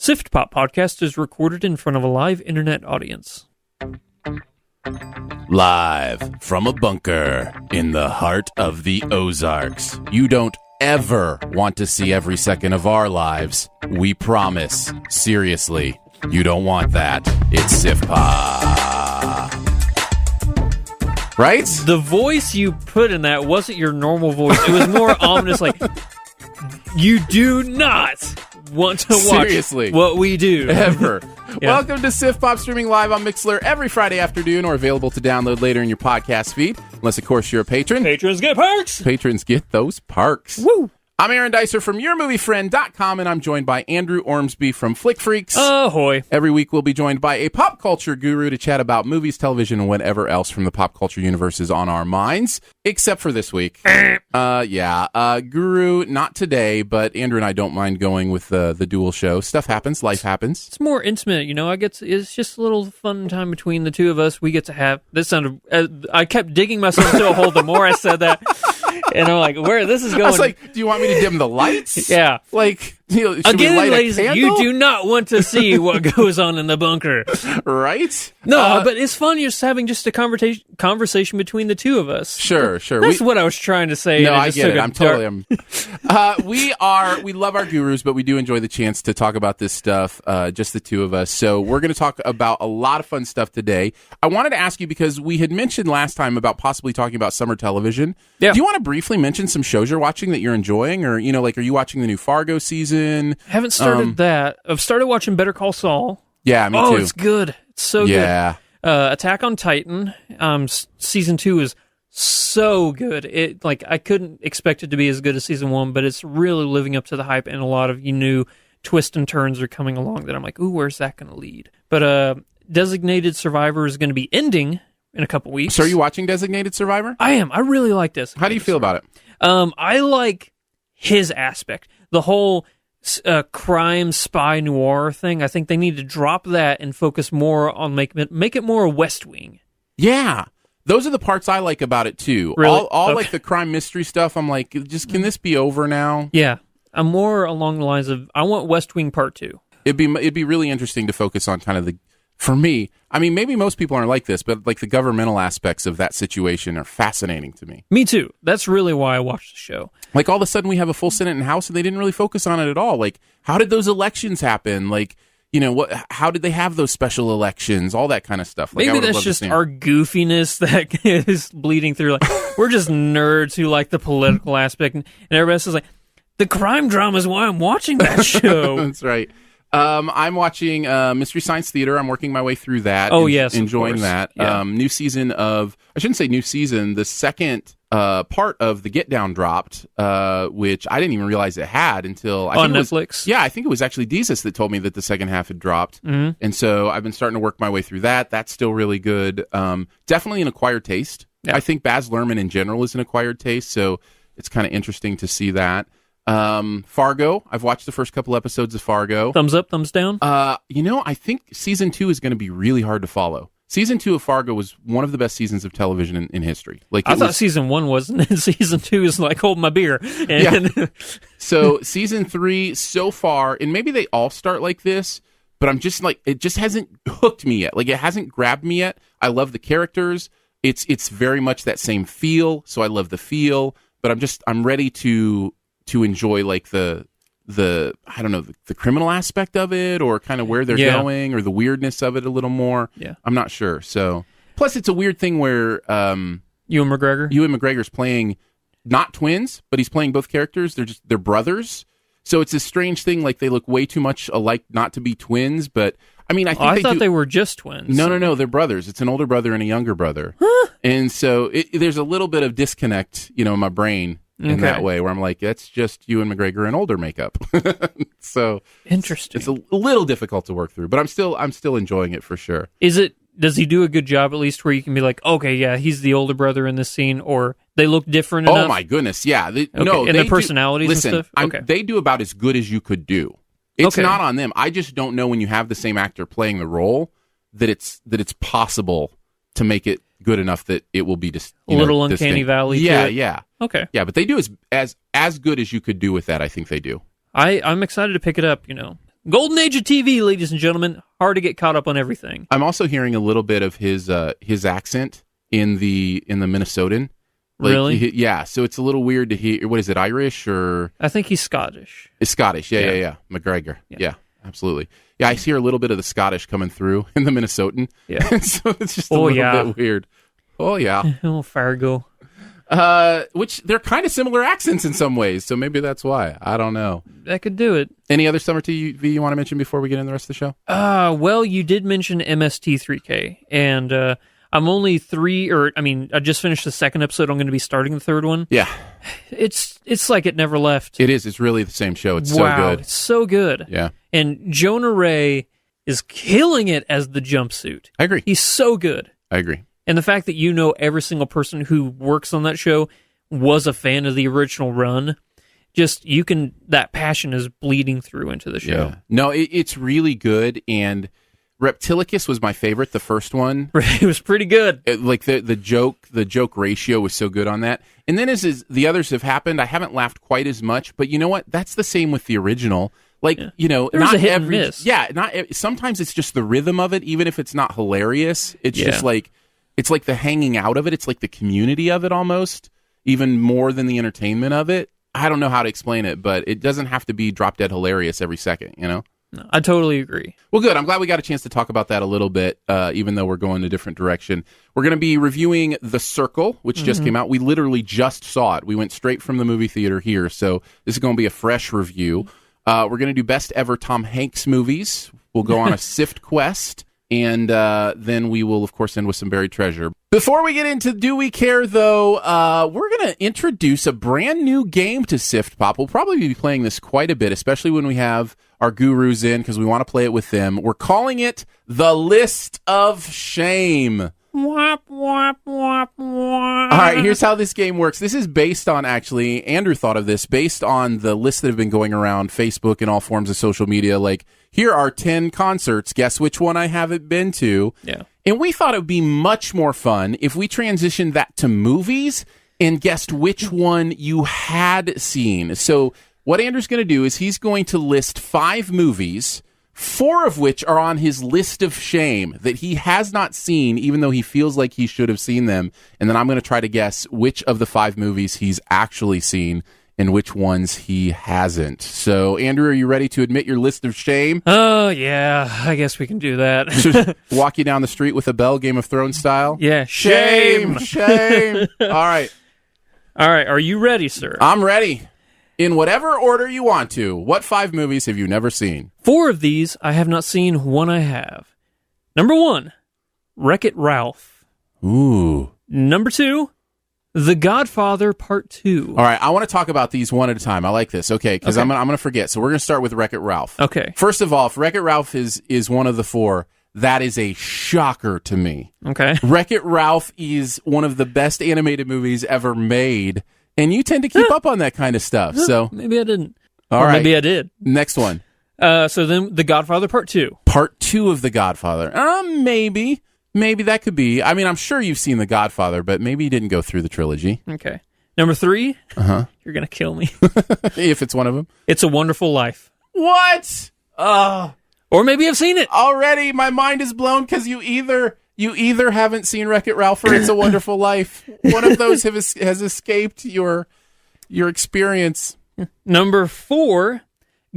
Siftpop podcast is recorded in front of a live internet audience. Live from a bunker in the heart of the Ozarks. You don't ever want to see every second of our lives. We promise. Seriously, you don't want that. It's Siftpop. Right? The voice you put in that wasn't your normal voice. It was more ominous, like, you do not want to watch Seriously. what we do. Ever. Yeah. Welcome to Siftpop, streaming live on Mixlr every Friday afternoon or available to download later in your podcast feed. Unless, of course, you're a patron. Patrons get perks! Patrons get those perks. Woo! I'm Aaron Dicer from YourMovieFriend.com, and I'm joined by Andrew Ormsby from Flick Freaks. Ahoy. Every week we'll be joined by a pop culture guru to chat about movies, television, and whatever else from the pop culture universe is on our minds. Except for this week. Guru, not today, but Andrew and I don't mind going with the dual show. Stuff happens, life happens. It's more intimate, you know. It's just a little fun time between the two of us. We get to have this sounded. I kept digging myself into a hole the more I said that, and I'm like, where this is going? I was like, do you want me to dim the lights? Yeah. Like, should again, we light ladies, a candle? you do not want to see what goes on in the bunker, right? No, but it's fun just having just a conversation between the two of us. Sure. That's what I was trying to say. No, and I get it. We love our gurus, but we do enjoy the chance to talk about this stuff, just the two of us. So we're going to talk about a lot of fun stuff today. I wanted to ask you, because we had mentioned last time about possibly talking about summer television. Yeah. Do you want to briefly mention some shows you're watching that you're enjoying? Or, you know, like, are you watching the new Fargo season? Haven't started that. I've started watching Better Call Saul. Yeah, me too. Oh, it's good. It's so good. Attack on Titan, season 2 is so good. I couldn't expect it to be as good as season 1, but it's really living up to the hype, and a lot of new twists and turns are coming along that I'm like, ooh, where's that going to lead? But Designated Survivor is going to be ending in a couple weeks. So are you watching Designated Survivor? I am. I really like this. How do you feel about it? I like his aspect. The whole crime spy noir thing. I think they need to drop that and focus more on make it more West Wing. Yeah. Those are the parts I like about it too. Really? All like the crime mystery stuff, I'm like, just can this be over now? Yeah. I'm more along the lines of I want West Wing Part 2. It'd be really interesting to focus on kind of for me, I mean, maybe most people aren't like this, but like the governmental aspects of that situation are fascinating to me. Me too. That's really why I watched the show. Like, all of a sudden we have a full Senate and House, and they didn't really focus on it at all. Like, how did those elections happen? Like, you know, how did they have those special elections? All that kind of stuff. Like, maybe that's just our goofiness that is bleeding through. Like, we're just nerds who like the political aspect, and everybody else is like, the crime drama is why I'm watching that show. That's right. I'm watching Mystery Science Theater. I'm working my way through that. Oh, yes, enjoying that. Yeah. New season of, I shouldn't say new season, the second part of The Get Down dropped, which I didn't even realize it had until on Netflix. I think it was actually Desus that told me that the second half had dropped. Mm-hmm. And so I've been starting to work my way through that. That's still really good. Definitely an acquired taste. Yeah. I think Baz Luhrmann in general is an acquired taste, so it's kind of interesting to see that. Fargo. I've watched the first couple episodes of Fargo. Thumbs up, thumbs down? I think season 2 is going to be really hard to follow. Season 2 of Fargo was one of the best seasons of television in history. Like, I thought season 1 wasn't, and season 2 is like holding my beer. And yeah. So season 3 so far, and maybe they all start like this, but I'm just like, it just hasn't hooked me yet. Like, it hasn't grabbed me yet. I love the characters. It's very much that same feel. So I love the feel, but I'm ready to enjoy like the I don't know, the criminal aspect of it, or kind of where they're going, or the weirdness of it a little more. Yeah. I'm not sure. So plus it's a weird thing where Ewan McGregor's playing not twins, but he's playing both characters. They're brothers. So it's a strange thing, like they look way too much alike not to be twins, but I mean, I thought they were just twins. No, they're brothers. It's an older brother and a younger brother. Huh? And so there's a little bit of disconnect, in my brain. In that way, where I'm like, that's just Ewan McGregor in older makeup. So interesting. It's a little difficult to work through, but I'm still enjoying it for sure. Does he do a good job at least where you can be like, okay, yeah, he's the older brother in this scene, or they look different enough? Oh my goodness, yeah. And the personalities and stuff? Okay. They do about as good as you could do. It's not on them. I just don't know when you have the same actor playing the role that it's possible to make it good enough that it will be just a little uncanny valley. Yeah. Okay. Yeah, but they do as good as you could do with that. I think they do. I'm excited to pick it up. Golden age of TV, ladies and gentlemen. Hard to get caught up on everything. I'm also hearing a little bit of his accent in the Minnesotan. Like, Really? Yeah. So it's a little weird to hear. What is it? Irish or? I think he's Scottish. It's Scottish. Yeah. McGregor. Yeah, absolutely. Yeah, I hear a little bit of the Scottish coming through in the Minnesotan. Yeah. So it's just a little bit weird. Oh yeah. Oh, Fargo. Which they're kind of similar accents in some ways, so maybe that's why. I don't know. That could do it. Any other summer TV you want to mention before we get in the rest of the show? Well, you did mention MST3K, and I'm only I just finished the second episode. I'm going to be starting the third one. Yeah. It's like it never left. It is. It's really the same show. It's wow, so good. It's so good. Yeah. And Jonah Ray is killing it as the jumpsuit. I agree. He's so good. I agree. And the fact that you know every single person who works on that show was a fan of the original run, that passion is bleeding through into the show. Yeah. No, it's really good, and Reptilicus was my favorite, the first one. It was pretty good. The joke ratio was so good on that. And then as the others have happened, I haven't laughed quite as much, but you know what? That's the same with the original. There's not a hit every and miss. Yeah, sometimes it's just the rhythm of it, even if it's not hilarious. It's just like it's like the hanging out of it. It's like the community of it almost, even more than the entertainment of it. I don't know how to explain it, but it doesn't have to be drop dead hilarious every second, No, I totally agree. Well, good. I'm glad we got a chance to talk about that a little bit, even though we're going a different direction. We're going to be reviewing The Circle, which just came out. We literally just saw it. We went straight from the movie theater here, so this is going to be a fresh review. We're going to do best ever Tom Hanks movies. We'll go on a Sift quest. And then we will, of course, end with some buried treasure. Before we get into Do We Care, though, we're going to introduce a brand new game to Siftpop. We'll probably be playing this quite a bit, especially when we have our gurus in, because we want to play it with them. We're calling it The List of Shame. Wop, wop, wop, wop. All right, here's how this game works. This is based on, actually, Andrew thought of this, based on the lists that have been going around Facebook and all forms of social media. Like, here are 10 concerts. Guess which one I haven't been to. Yeah. And we thought it would be much more fun if we transitioned that to movies and guessed which one you had seen. So what Andrew's going to do is he's going to list 5 movies, 4 of which are on his list of shame that he has not seen, even though he feels like he should have seen them. And then I'm going to try to guess which of the 5 movies he's actually seen and which ones he hasn't. So, Andrew, are you ready to admit your list of shame? Oh, yeah. I guess we can do that. Should walk you down the street with a bell, Game of Thrones style? Yeah. Shame. Shame. All right. All right. Are you ready, sir? I'm ready. In whatever order you want to. What 5 movies have you never seen? 4 of these I have not seen. 1 I have. Number 1, Wreck-It Ralph. Ooh. Number 2, The Godfather Part 2. All right, I want to talk about these one at a time. I like this. Okay, because I'm going to forget. So we're going to start with Wreck-It Ralph. Okay. First of all, if Wreck-It Ralph is one of the 4, that is a shocker to me. Okay. Wreck-It Ralph is one of the best animated movies ever made, and you tend to keep up on that kind of stuff. So maybe I didn't. All right. Maybe I did. Next one. So then The Godfather Part 2. Part 2 of The Godfather. Maybe. Maybe that could be. I mean, I'm sure you've seen The Godfather, but maybe you didn't go through the trilogy. Okay. Number 3. Uh-huh. You're going to kill me. If it's one of them. It's a Wonderful Life. What? Or maybe I've seen it. Already, my mind is blown because you either haven't seen Wreck-It Ralph or It's a Wonderful Life. One of those has escaped your experience. Number 4,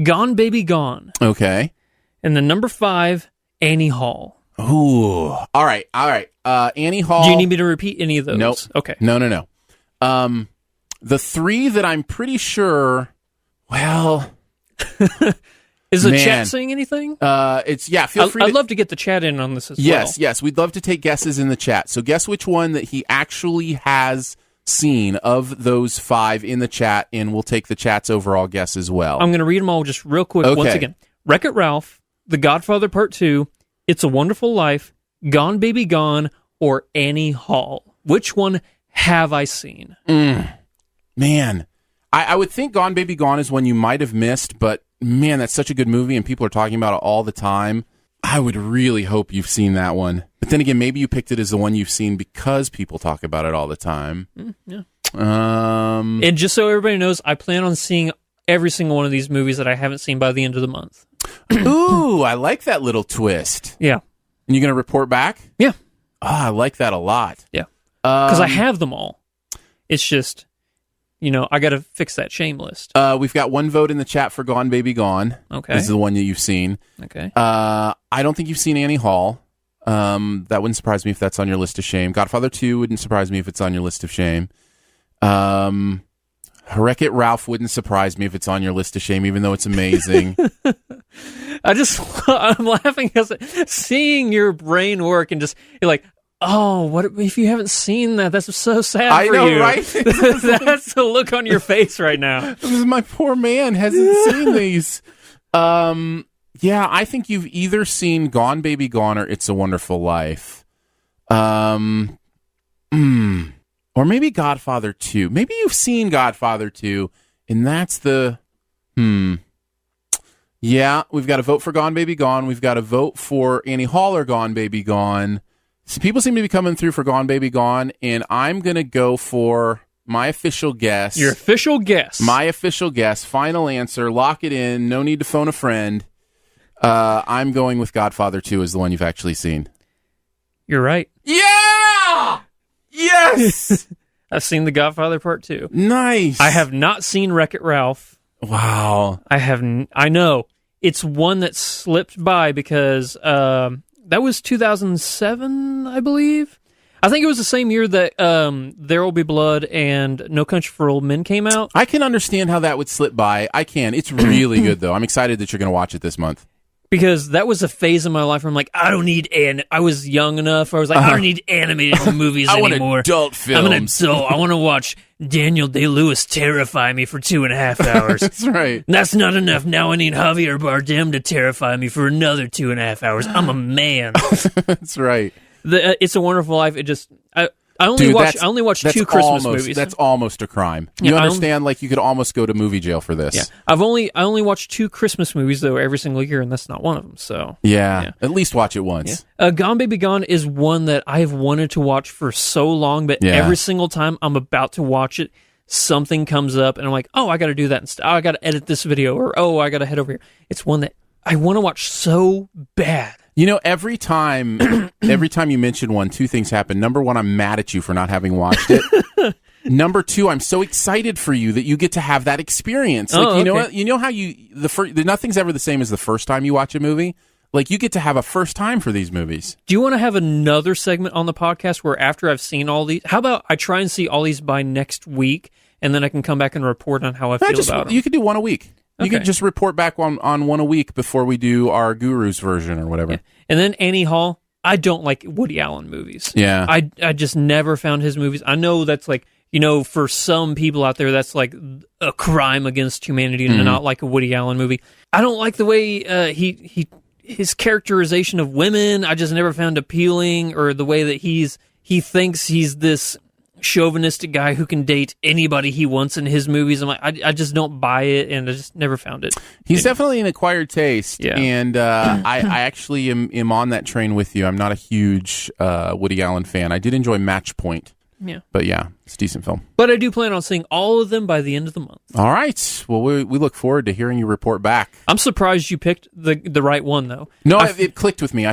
Gone Baby Gone. Okay. And then number 5, Annie Hall. Ooh. All right. Annie Hall. Do you need me to repeat any of those? Nope. Okay. No. The 3 that I'm pretty sure, well... Is the chat saying anything? Feel free. I'd love to get the chat in on this as well. Yes. We'd love to take guesses in the chat. So guess which one that he actually has seen of those 5 in the chat, and we'll take the chat's overall guess as well. I'm going to read them all just real quick once again. Wreck-It Ralph, The Godfather Part 2, It's a Wonderful Life, Gone Baby Gone, or Annie Hall. Which one have I seen? Man, I would think Gone Baby Gone is one you might have missed, but man, that's such a good movie and people are talking about it all the time. I would really hope you've seen that one. But then again, maybe you picked it as the one you've seen because people talk about it all the time. Yeah. And just so everybody knows, I plan on seeing every single one of these movies that I haven't seen by the end of the month. Ooh, I like that little twist. Yeah. And you're going to report back? Yeah. I like that a lot. Yeah. Because I have them all. It's just, I got to fix that shame list. We've got one vote in the chat for Gone Baby Gone. Okay. This is the one that you've seen. Okay. I don't think you've seen Annie Hall. That wouldn't surprise me if that's on your list of shame. Godfather 2 wouldn't surprise me if it's on your list of shame. Wreck-It Ralph wouldn't surprise me if it's on your list of shame, even though it's amazing. I'm laughing because seeing your brain work and you're like, oh, what if you haven't seen that? That's so sad I for know, you. right? That's the look on your face right now. My poor man hasn't seen these. Yeah, I think you've either seen Gone Baby Gone or It's a Wonderful Life. Or maybe Godfather 2. Maybe you've seen Godfather 2, and that's the... Yeah, we've got to vote for Gone Baby Gone. We've got to vote for Annie Hall or Gone Baby Gone. So people seem to be coming through for Gone Baby Gone, and I'm going to go for my official guess. Your official guess. My official guess. Final answer. Lock it in. No need to phone a friend. I'm going with Godfather 2 as the one you've actually seen. You're right. Yeah! Yes! I've seen The Godfather Part 2. Nice. I have not seen Wreck-It Ralph. Wow. I know. It's one that slipped by because that was 2007, I believe. I think it was the same year that There Will Be Blood and No Country for Old Men came out. I can understand how that would slip by. I can. It's really good, though. I'm excited that you're going to watch it this month. Because that was a phase in my life where I'm like, I don't need I was young enough. I was like, I don't need animated movies anymore. I want adult films. I'm an adult. I want to watch Daniel Day-Lewis terrify me for 2.5 hours. That's right. That's not enough. Now I need Javier Bardem to terrify me for another 2.5 hours. I'm a man. That's right. It's a Wonderful Life. I only watch 2 Christmas movies. That's almost a crime. You understand? Like, you could almost go to movie jail for this. Yeah, I only watched 2 Christmas movies though every single year, and that's not one of them. So yeah. At least watch it once. Yeah. Gone Baby Gone is one that I have wanted to watch for so long, but every single time I'm about to watch it, something comes up, and I'm like, oh, I got to do that instead. Oh, I got to edit this video, or oh, I got to head over here. It's one that I want to watch so bad. Every time you mention one, 2 things happen. Number 1, I'm mad at you for not having watched it. Number 2, I'm so excited for you that you get to have that experience. Like, you know what? You know how nothing's ever the same as the first time you watch a movie. Like, you get to have a first time for these movies. Do you want to have another segment on the podcast where after I've seen all these, how about I try and see all these by next week, and then I can come back and report on how I feel about them? You could do one a week. You Okay. can just report back on one a week before we do our Guru's version or whatever. Yeah. And then Annie Hall, I don't like Woody Allen movies. Yeah. I just never found his movies. I know that's like, for some people out there, that's like a crime against humanity to not like a Woody Allen movie. I don't like the way his characterization of women, I just never found appealing, or the way that he thinks he's this chauvinistic guy who can date anybody he wants in his movies. I'm like, I just don't buy it, and I just never found it. He's definitely an acquired taste, Yeah. and I actually am on that train with you. I'm not a huge Woody Allen fan. I did enjoy Match Point. Yeah. But yeah, it's a decent film. But I do plan on seeing all of them by the end of the month. All right. Well, we look forward to hearing you report back. I'm surprised you picked the right one, though. No, it clicked with me. I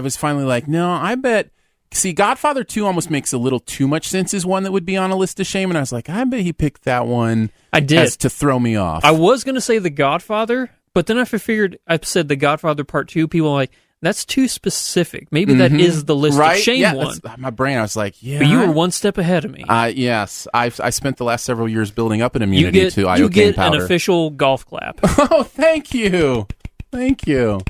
was finally like, no, I bet... See, Godfather 2 almost makes a little too much sense as one that would be on a list of shame, and I was like, I bet he picked that one I did. as to throw me off. I was going to say The Godfather, but then I figured I said The Godfather Part 2, people are like, that's too specific. Maybe that is the list of shame one. My brain, I was like, yeah. But you were one step ahead of me. Yes. I spent the last several years building up an immunity to iocane You get powder. an official golf clap. Oh, thank you. Thank you.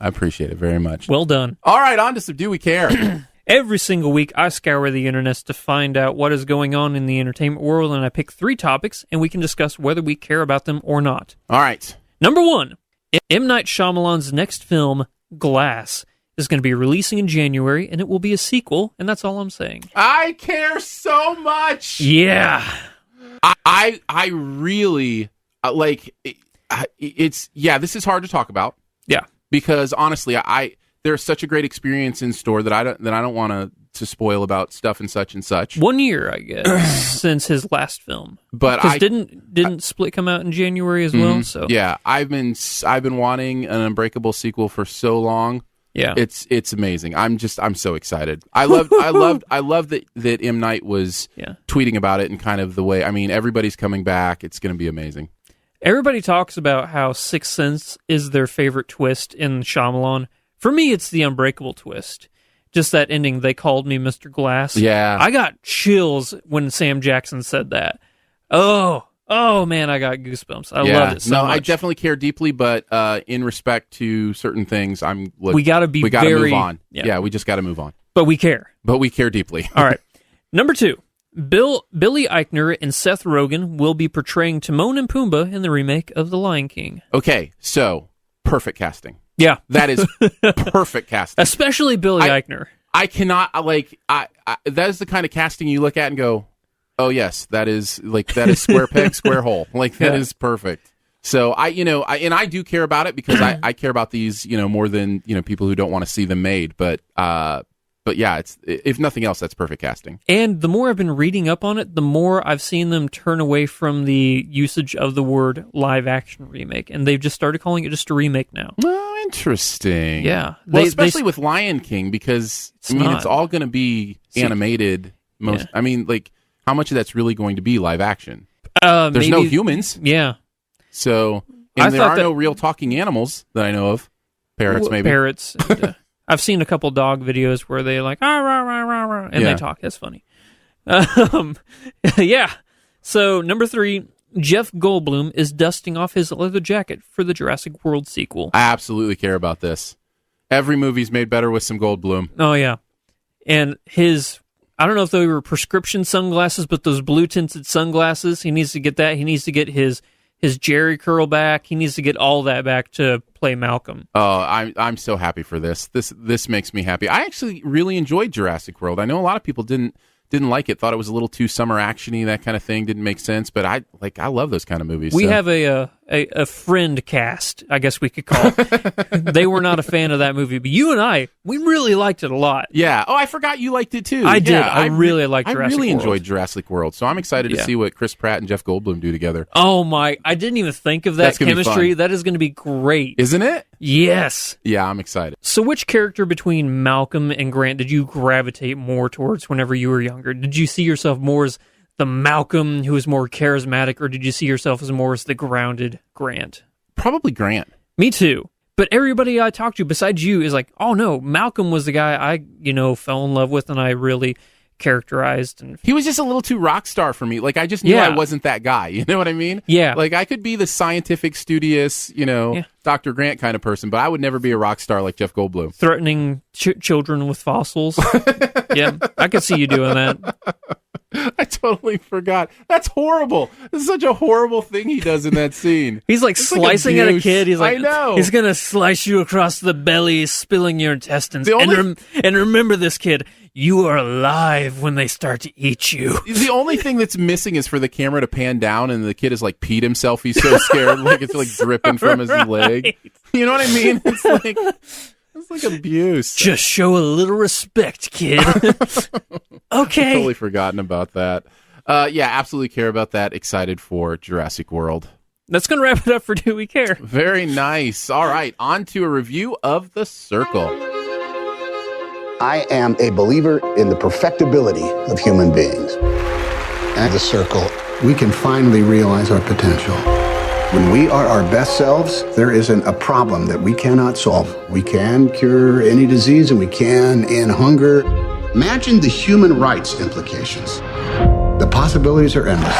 I appreciate it very much. Well done. All right, on to some Do We Care? Every single week, I scour the internet to find out what is going on in the entertainment world, and I pick 3 topics, and we can discuss whether we care about them or not. All right. Number 1, M. Night Shyamalan's next film, Glass, is going to be releasing in January, and it will be a sequel, and that's all I'm saying. I care so much. Yeah. I really, like, it's, this is hard to talk about. Yeah. Because honestly, there's such a great experience in store that I don't want to spoil about stuff and such and such. 1 year, I guess, since his last film. But because didn't Split come out in January as well? So yeah, I've been wanting an Unbreakable sequel for so long. Yeah, it's amazing. I'm so excited. I loved that M. Night was tweeting about it and kind of the way. I mean, everybody's coming back. It's going to be amazing. Everybody talks about how Sixth Sense is their favorite twist in Shyamalan. For me, it's the Unbreakable twist. Just that ending, they called me Mr. Glass. Yeah. I got chills when Sam Jackson said that. Oh man, I got goosebumps. I love it so much. I definitely care deeply, but in respect to certain things, we got to move on. Yeah, we just got to move on. But we care. But we care deeply. All right. Number 2. Billy Eichner and Seth Rogen will be portraying Timon and Pumbaa in the remake of The Lion King. Okay, so perfect casting. Yeah. That is perfect casting. Especially Billy Eichner. I cannot, that is the kind of casting you look at and go, oh yes, that is square peg, square hole. That is perfect. So I do care about it because I care about these, more than, people who don't want to see them made. But yeah, it's, if nothing else, that's perfect casting. And the more I've been reading up on it, the more I've seen them turn away from the usage of the word live action remake, and they've just started calling it just a remake now. Oh, interesting. Yeah. Well, especially with Lion King, because it's all going to be animated. How much of that's really going to be live action? There's no humans. Yeah. So, and there are no real talking animals that I know of. Parrots, maybe. Parrots. And, I've seen a couple dog videos where they rah, rah, rah, rah, and they talk. That's funny. Yeah. So, number 3, Jeff Goldblum is dusting off his leather jacket for the Jurassic World sequel. I absolutely care about this. Every movie's made better with some Goldblum. Oh, yeah. And I don't know if they were prescription sunglasses, but those blue tinted sunglasses, he needs to get that. He needs to get his Jerry curl back. He needs to get all that back to play Malcolm. Oh, I'm so happy for this. This makes me happy. I actually really enjoyed Jurassic World. I know a lot of people didn't like it, thought it was a little too summer actiony, that kind of thing, didn't make sense, but I love those kind of movies. We have a friend cast, I guess we could call it. They were not a fan of that movie, but you and I, we really liked it a lot. Yeah. Oh, I forgot you liked it too. I did. I really liked Jurassic World. I really enjoyed Jurassic World, so I'm excited to see what Chris Pratt and Jeff Goldblum do together. Oh my, I didn't even think of that chemistry. That is going to be great. Isn't it? Yes. Yeah, I'm excited. So which character between Malcolm and Grant did you gravitate more towards whenever you were younger? Did you see yourself more as the Malcolm who was more charismatic, or did you see yourself as more as the grounded Grant? Probably Grant. Me too. But everybody I talked to besides you is like, oh no, Malcolm was the guy I, fell in love with and I really characterized. And he was just a little too rock star for me. I just knew I wasn't that guy. You know what I mean? Yeah. I could be the scientific, studious, Dr. Grant kind of person, but I would never be a rock star like Jeff Goldblum. Threatening children with fossils. Yeah, I could see you doing that. I totally forgot. That's horrible. This is such a horrible thing he does in that scene. He's slicing at a kid. He's like, I know. He's going to slice you across the belly, spilling your intestines. And remember this, kid. You are alive when they start to eat you. The only thing that's missing is for the camera to pan down and the kid has peed himself. He's so scared. It's dripping from his leg. You know what I mean? It's like abuse. Just show a little respect, kid. Okay. I've totally forgotten about that. Yeah, absolutely care about that. Excited for Jurassic World. That's going to wrap it up for Do We Care? Very nice. All right, on to a review of The Circle. I am a believer in the perfectibility of human beings. At The Circle, we can finally realize our potential. When we are our best selves, there isn't a problem that we cannot solve. We can cure any disease and we can end hunger. Imagine the human rights implications. The possibilities are endless.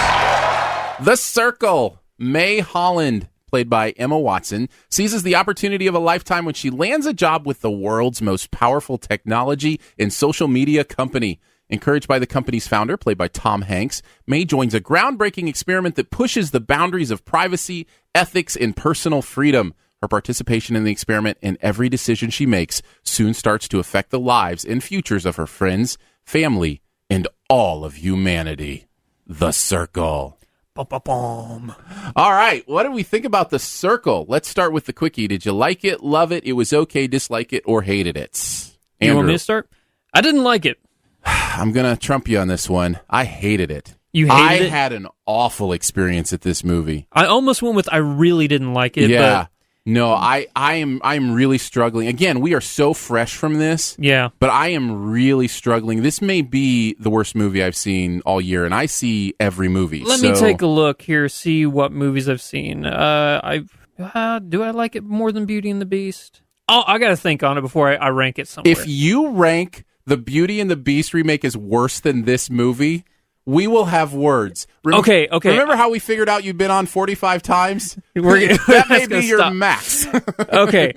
The Circle. May Holland, played by Emma Watson, seizes the opportunity of a lifetime when she lands a job with the world's most powerful technology and social media company. Encouraged by the company's founder, played by Tom Hanks, May joins a groundbreaking experiment that pushes the boundaries of privacy, ethics, and personal freedom. Her participation in the experiment and every decision she makes soon starts to affect the lives and futures of her friends, family, and all of humanity. The Circle. Bum. All right, what do we think about The Circle? Let's start with the quickie. Did you like it, love it, it was okay, dislike it, or hated it? You want me to start? I didn't like it. I'm going to trump you on this one. I hated it. You hated it? I had an awful experience at this movie. I almost went with I really didn't like it. Yeah. No, I'm really struggling. Again, we are so fresh from this. Yeah. But I am really struggling. This may be the worst movie I've seen all year, and I see every movie. Let me take a look here, see what movies I've seen. Do I like it more than Beauty and the Beast? Oh, I got to think on it before I rank it somewhere. If you rank the Beauty and the Beast remake as worse than this movie, we will have words. Okay. Remember how we figured out you've been on 45 times? That may be your max. Okay.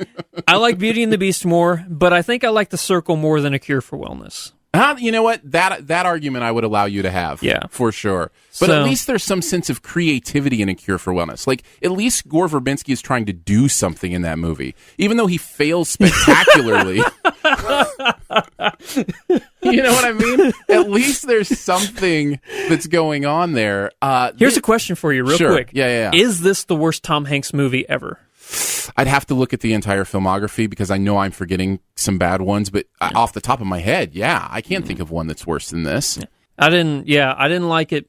I like Beauty and the Beast more, but I think I like The Circle more than A Cure for Wellness. You know what? That argument I would allow you to have. Yeah. For sure. But at least there's some sense of creativity in A Cure for Wellness. Like, at least Gore Verbinski is trying to do something in that movie. Even though he fails spectacularly. You know what I mean? At least there's something that's going on there. Here's a question for you real quick. Yeah. Is this the worst Tom Hanks movie ever? I'd have to look at the entire filmography because I know I'm forgetting some bad ones, but off the top of my head, I can't think of one that's worse than this. I didn't like it.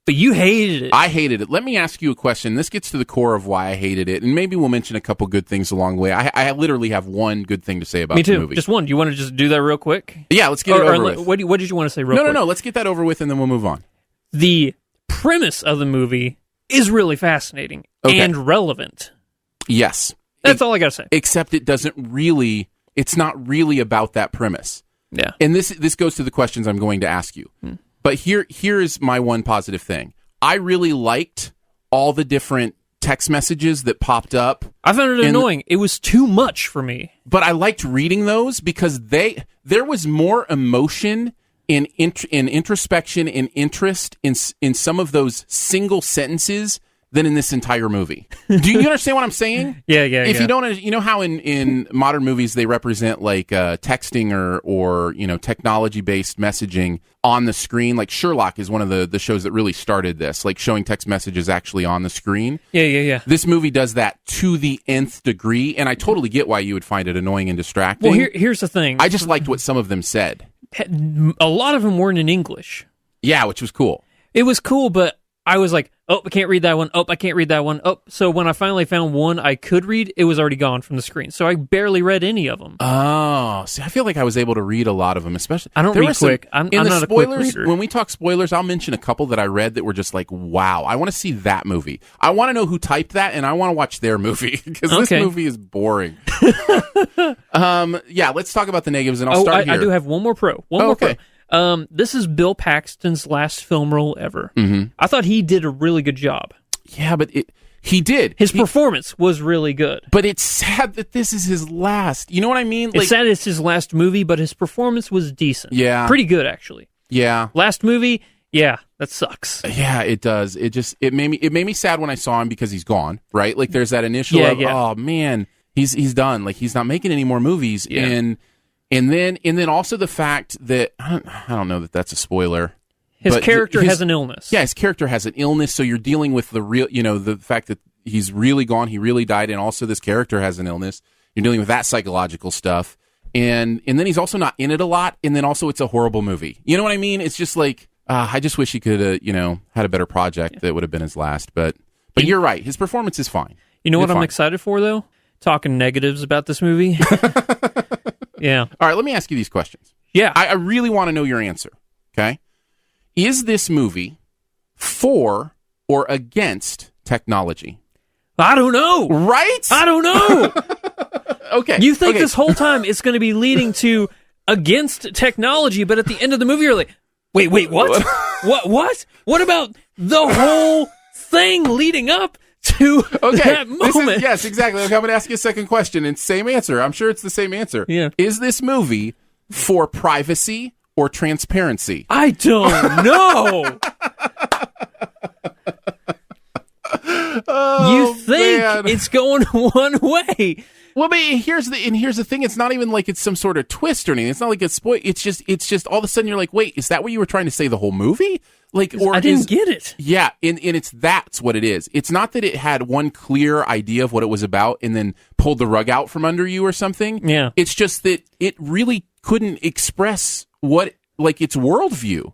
But you hated it. I hated it. Let me ask you a question. This gets to the core of why I hated it, and maybe we'll mention a couple good things along the way. I literally have one good thing to say about the movie. Just one. Do you want to just do that real quick? Yeah, let's get it over with. What did you want to say real quick? No. Let's get that over with, and then we'll move on. The premise of the movie is really fascinating and relevant. Yes. That's all I got to say. Except it's not really about that premise. Yeah. And this goes to the questions I'm going to ask you. But here is my one positive thing. I really liked all the different text messages that popped up. I found it annoying. It was too much for me. But I liked reading those because there was more emotion in introspection and interest in some of those single sentences than in this entire movie. Do you understand what I'm saying? Yeah. If you don't, you know how in modern movies they represent like texting or technology-based messaging on the screen. Like Sherlock is one of the shows that really started this, like showing text messages actually on the screen. Yeah. This movie does that to the nth degree, and I totally get why you would find it annoying and distracting. Well, here's the thing. I just liked what some of them said. A lot of them weren't in English. Yeah, which was cool. It was cool, but I was like, oh, I can't read that one. Oh, I can't read that one. Oh, so when I finally found one I could read, it was already gone from the screen. So I barely read any of them. Oh, see, I feel like I was able to read a lot of them, especially. I don't read quick. I'm not a quick reader. When we talk spoilers, I'll mention a couple that I read that were just like, wow, I want to see that movie. I want to know who typed that, and I want to watch their movie because this movie is boring. Yeah, let's talk about the negatives, and I'll start here. I do have one more pro. Okay. This is Bill Paxton's last film role ever. Mm-hmm. I thought he did a really good job. Yeah, but he did. His performance was really good. But it's sad that this is his last. You know what I mean? It's sad it's his last movie, but his performance was decent. Yeah. Pretty good, actually. Yeah. Last movie, yeah, that sucks. Yeah, it does. It made me sad when I saw him because he's gone, right? Like there's that initial oh man, he's done. Like he's not making any more movies. Yeah. And then also the fact that I don't know that that's a spoiler. His character has an illness. Yeah, his character has an illness, so you're dealing with the real, the fact that he's really gone, he really died, and also this character has an illness. You're dealing with that psychological stuff, and then he's also not in it a lot, and then also it's a horrible movie. You know what I mean? It's just like I just wish he could have, had a better project that would have been his last. But you're right, his performance is fine. You know what I'm excited for though? Talking negatives about this movie. Yeah. All right, let me ask you these questions. Yeah. I really want to know your answer, okay? Is this movie for or against technology? I don't know. Right? I don't know. Okay. You think this whole time it's going to be leading to against technology, but at the end of the movie you're like, wait, what? What? What about the whole thing leading up to that moment? Yes, exactly. Okay, I'm going to ask you a second question, and same answer. I'm sure it's the same answer. Yeah. Is this movie for privacy or transparency? I don't know. You think man. it's going one way. Well, but here's the thing. It's not even like it's some sort of twist or anything. It's not like it's spoil. It's just all of a sudden you're like, wait, is that what you were trying to say the whole movie? Like, or I didn't get it. Yeah, and that's what it is. It's not that it had one clear idea of what it was about and then pulled the rug out from under you or something. Yeah. It's just that it really couldn't express what, like, its worldview.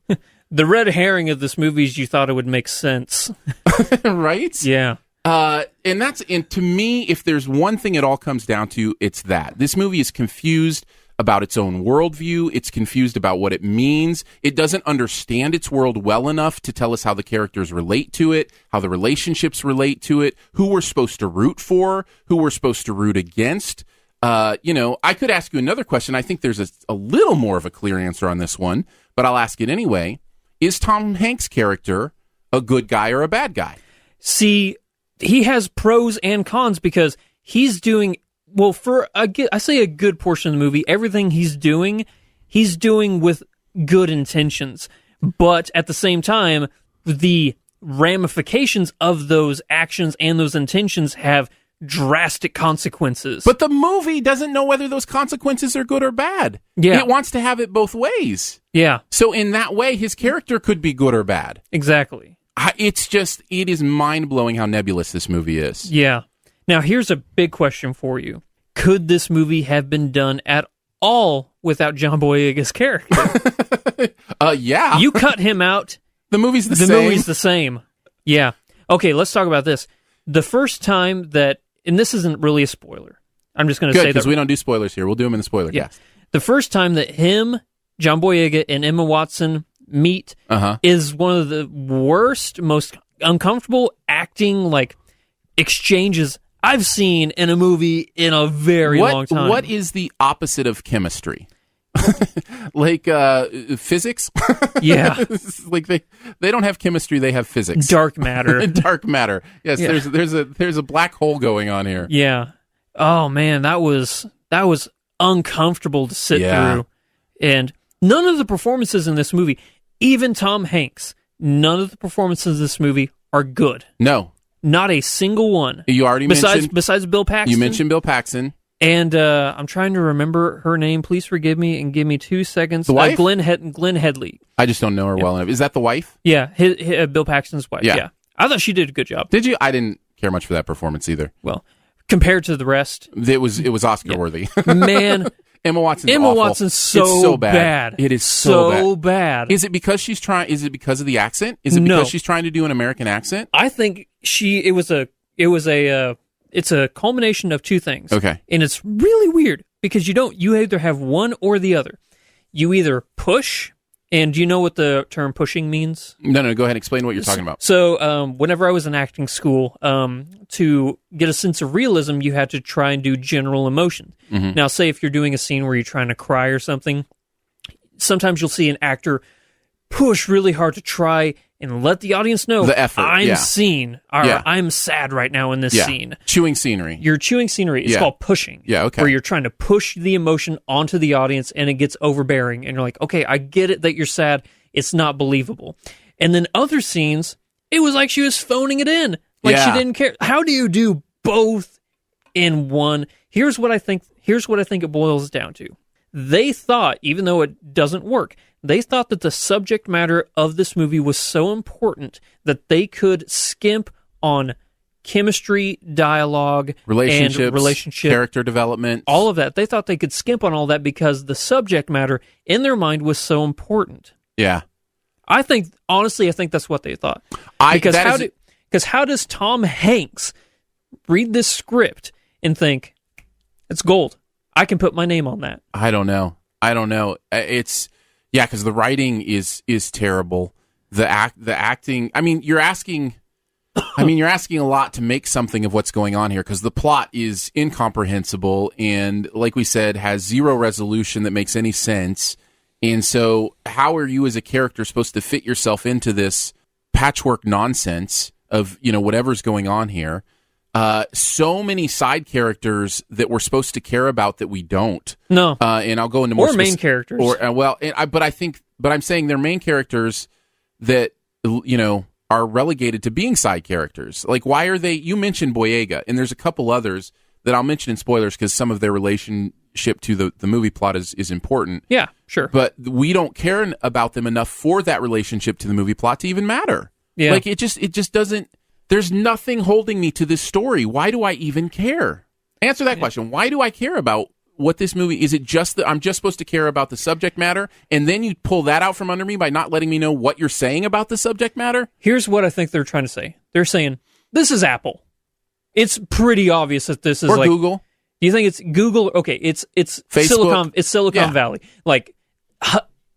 The red herring of this movie is you thought it would make sense. Right? Yeah. And to me, if there's one thing it all comes down to, it's that. This movie is confused about its own worldview. It's confused about what it means. It doesn't understand its world well enough to tell us how the characters relate to it, how the relationships relate to it, who we're supposed to root for, who we're supposed to root against. I could ask you another question. I think there's a little more of a clear answer on this one, but I'll ask it anyway. Is Tom Hanks' character a good guy or a bad guy? See, he has pros and cons because he's doing, well, I say a good portion of the movie, everything he's doing with good intentions. But at the same time, the ramifications of those actions and those intentions have drastic consequences. But the movie doesn't know whether those consequences are good or bad. Yeah. It wants to have it both ways. Yeah. So in that way, his character could be good or bad. Exactly. It is mind-blowing how nebulous this movie is. Yeah. Now, here's a big question for you. Could this movie have been done at all without John Boyega's character? Yeah. You cut him out. The movie's the same. The movie's the same. Yeah. Okay, let's talk about this. The first time that, and this isn't really a spoiler. I'm just going to say that. Because we don't do spoilers here. We'll do them in the spoiler cast. The first time that him, John Boyega, and Emma Watson meet is one of the worst, most uncomfortable acting, like, exchanges I've seen in a movie in a very long time. What is the opposite of chemistry? Like physics? Yeah. Like they don't have chemistry, they have physics. Dark matter. Dark matter. Yes, Yeah. there's a black hole going on here. Yeah. Oh man, that was uncomfortable to sit through. And none of the performances in this movie, even Tom Hanks, none of the performances in this movie are good. No. Not a single one. You already mentioned besides Bill Paxton. You mentioned Bill Paxton. And I'm trying to remember her name. Please forgive me and give me 2 seconds. The wife? Glenn Headley. I just don't know her well enough. Is that the wife? Yeah, Bill Paxton's wife. Yeah. I thought she did a good job. Did you? I didn't care much for that performance either. Well, compared to the rest, it was Oscar worthy. Man, Emma Watson's so bad. It is so bad. Is it because she's trying? Is it because of the accent? Is it because she's trying to do an American accent? I think it's a culmination of two things. Okay. And it's really weird because you either have one or the other. You either push, and do you know what the term pushing means? No, go ahead and explain what you're talking about. So whenever I was in acting school, to get a sense of realism, you had to try and do general emotion. Mm-hmm. Now, say if you're doing a scene where you're trying to cry or something, sometimes you'll see an actor push really hard to try and let the audience know the effort. I'm seen, or I'm sad right now in this scene. Chewing scenery. You're chewing scenery. It's called pushing. Yeah, okay. Where you're trying to push the emotion onto the audience and it gets overbearing. And you're like, okay, I get it that you're sad. It's not believable. And then other scenes, it was like she was phoning it in. Like she didn't care. How do you do both in one? Here's what I think it boils down to. They thought, even though it doesn't work, they thought that the subject matter of this movie was so important that they could skimp on chemistry, dialogue, relationship, character development, all of that. They thought they could skimp on all that because the subject matter in their mind was so important. Yeah. Honestly, I think that's what they thought. Because how does Tom Hanks read this script and think, it's gold, I can put my name on that? I don't know. It's... Yeah, because the writing is terrible. The acting. I mean, you're asking a lot to make something of what's going on here because the plot is incomprehensible and, like we said, has zero resolution that makes any sense. And so, how are you as a character supposed to fit yourself into this patchwork nonsense of whatever's going on here? So many side characters that we're supposed to care about that we don't. No. And I'll go into more main characters. But I'm saying they're main characters that, are relegated to being side characters. Like, why are they? You mentioned Boyega, and there's a couple others that I'll mention in spoilers because some of their relationship to the movie plot is important. Yeah, sure. But we don't care about them enough for that relationship to the movie plot to even matter. Yeah. Like, it just doesn't. There's nothing holding me to this story. Why do I even care? Answer that question. Why do I care about what this movie is? It just that I'm just supposed to care about the subject matter, and then you pull that out from under me by not letting me know what you're saying about the subject matter? Here's what I think they're trying to say. They're saying, this is Apple. It's pretty obvious that this is or like Google. Do you think it's Google? Okay, it's Facebook. Silicon Valley. Like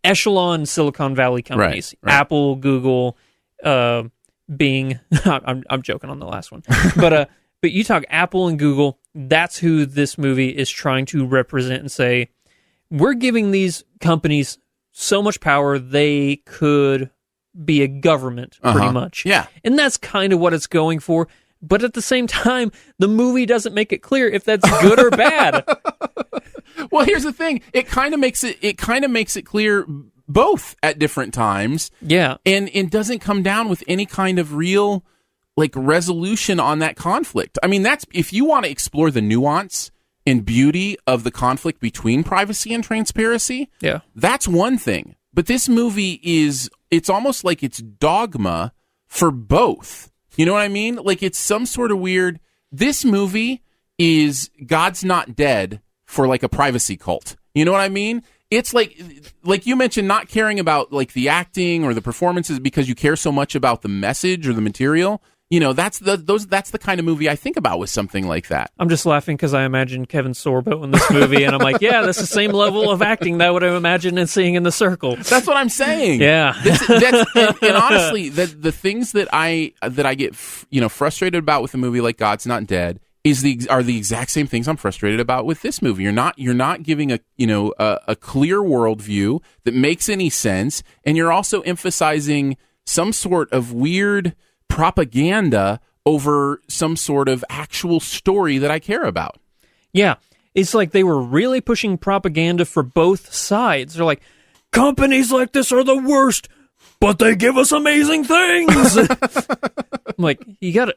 echelon Silicon Valley companies. Right. Apple, Google, Bing. I'm joking on the last one. But you talk Apple and Google, that's who this movie is trying to represent and say, we're giving these companies so much power they could be a government, pretty much. Yeah. And that's kind of what it's going for. But at the same time, the movie doesn't make it clear if that's good or bad. Well, here's the thing. It kind of makes it clear both at different times. Yeah. And it doesn't come down with any kind of real resolution on that conflict. I mean, that's if you want to explore the nuance and beauty of the conflict between privacy and transparency. Yeah. That's one thing. But this movie it's almost like it's dogma for both. You know what I mean? Like, it's some sort of weird. This movie is God's Not Dead for like a privacy cult. You know what I mean? It's like you mentioned, not caring about like the acting or the performances because you care so much about the message or the material. You know, that's the kind of movie I think about with something like that. I'm just laughing because I imagine Kevin Sorbo in this movie, and I'm like, yeah, that's the same level of acting that I would have imagined and seeing in The Circle. That's what I'm saying. Yeah. And honestly, the things that I get frustrated about with a movie like God's Not Dead are the exact same things I'm frustrated about with this movie. You're not giving a clear worldview that makes any sense, and you're also emphasizing some sort of weird propaganda over some sort of actual story that I care about. Yeah. It's like they were really pushing propaganda for both sides. They're like, companies like this are the worst, but they give us amazing things. I'm like, you gotta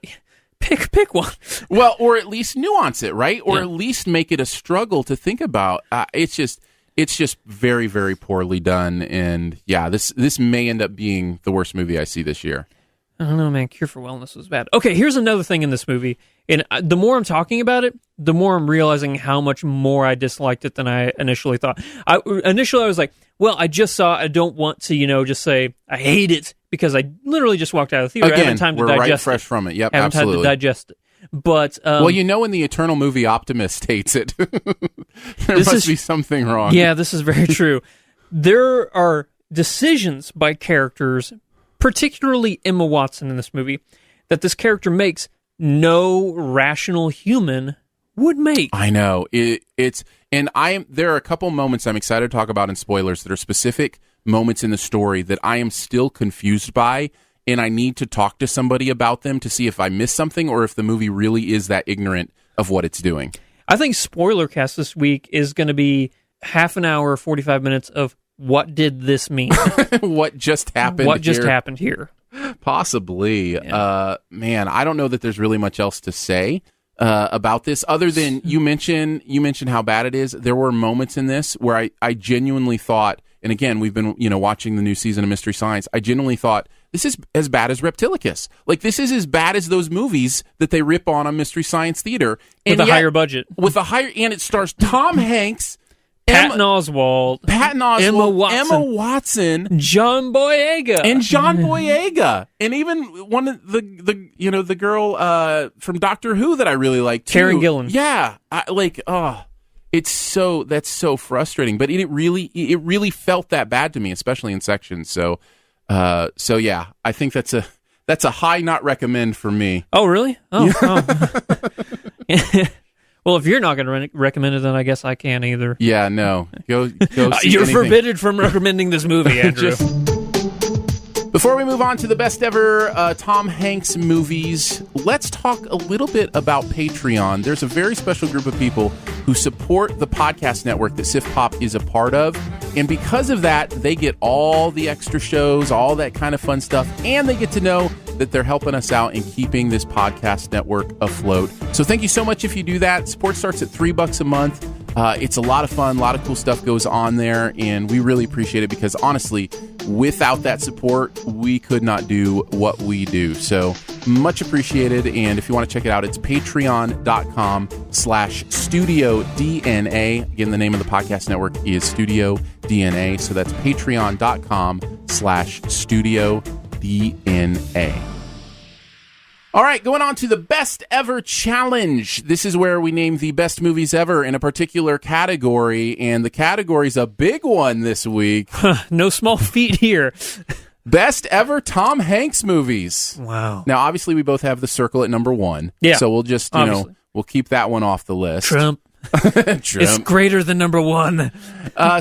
pick one. Well, or at least nuance it, right? Or at least make it a struggle to think about. It's just very, very poorly done. And yeah, this may end up being the worst movie I see this year. I don't know, man. Cure for Wellness was bad. Okay, here's another thing in this movie. And the more I'm talking about it, the more I'm realizing how much more I disliked it than I initially thought. Initially, I was like, well, I just saw it. I don't want to, just say I hate it because I literally just walked out of the theater. Again, I haven't time to we're digest right fresh it. from it. Yep, I haven't absolutely. time to digest it. But well, when the eternal movie optimist hates it, there must be something wrong. Yeah, this is very true. There are decisions by characters, particularly Emma Watson in this movie, that this character makes no rational human would make. I know. There are a couple moments I'm excited to talk about in spoilers that are specific moments in the story that I am still confused by, and I need to talk to somebody about them to see if I missed something or if the movie really is that ignorant of what it's doing. I think Spoiler Cast this week is going to be half an hour, 45 minutes of what did this mean? What just happened here? Possibly. Yeah. Man, I don't know that there's really much else to say about this other than you mentioned how bad it is. There were moments in this where I genuinely thought, and again, we've been watching the new season of Mystery Science, I genuinely thought, this is as bad as Reptilicus. Like, this is as bad as those movies that they rip on Mystery Science Theater. With a higher budget. And it stars Tom Hanks, Patton Oswalt, Emma Watson, John Boyega, and even one of the girl from Doctor Who that I really like too. Karen Gillan. Yeah, that's so frustrating. But it really felt that bad to me, especially in sections. So yeah, I think that's a high not recommend for me. Oh really? Oh. Well, if you're not going to recommend it, then I guess I can't either. Yeah, no. Go see You're anything. forbidden from recommending this movie, Andrew. Before we move on to the best ever Tom Hanks movies, let's talk a little bit about Patreon. There's a very special group of people who support the podcast network that Siftpop is a part of. And because of that, they get all the extra shows, all that kind of fun stuff, and they get to know that they're helping us out in keeping this podcast network afloat. So thank you so much if you do that. Support starts at $3 a month. It's a lot of fun. A lot of cool stuff goes on there, and we really appreciate it because, honestly, without that support, we could not do what we do. So much appreciated, and if you want to check it out, it's patreon.com/StudioDNA. Again, the name of the podcast network is Studio DNA, so that's patreon.com/StudioDNA. All right, going on to the Best Ever Challenge. This is where we name the best movies ever in a particular category, and the category's a big one this week. No small feat here. Best Ever Tom Hanks movies. Wow. Now, obviously, we both have The Circle at number 1. Yeah. So we'll just, we'll keep that one off the list. Trump. It's greater than number 1.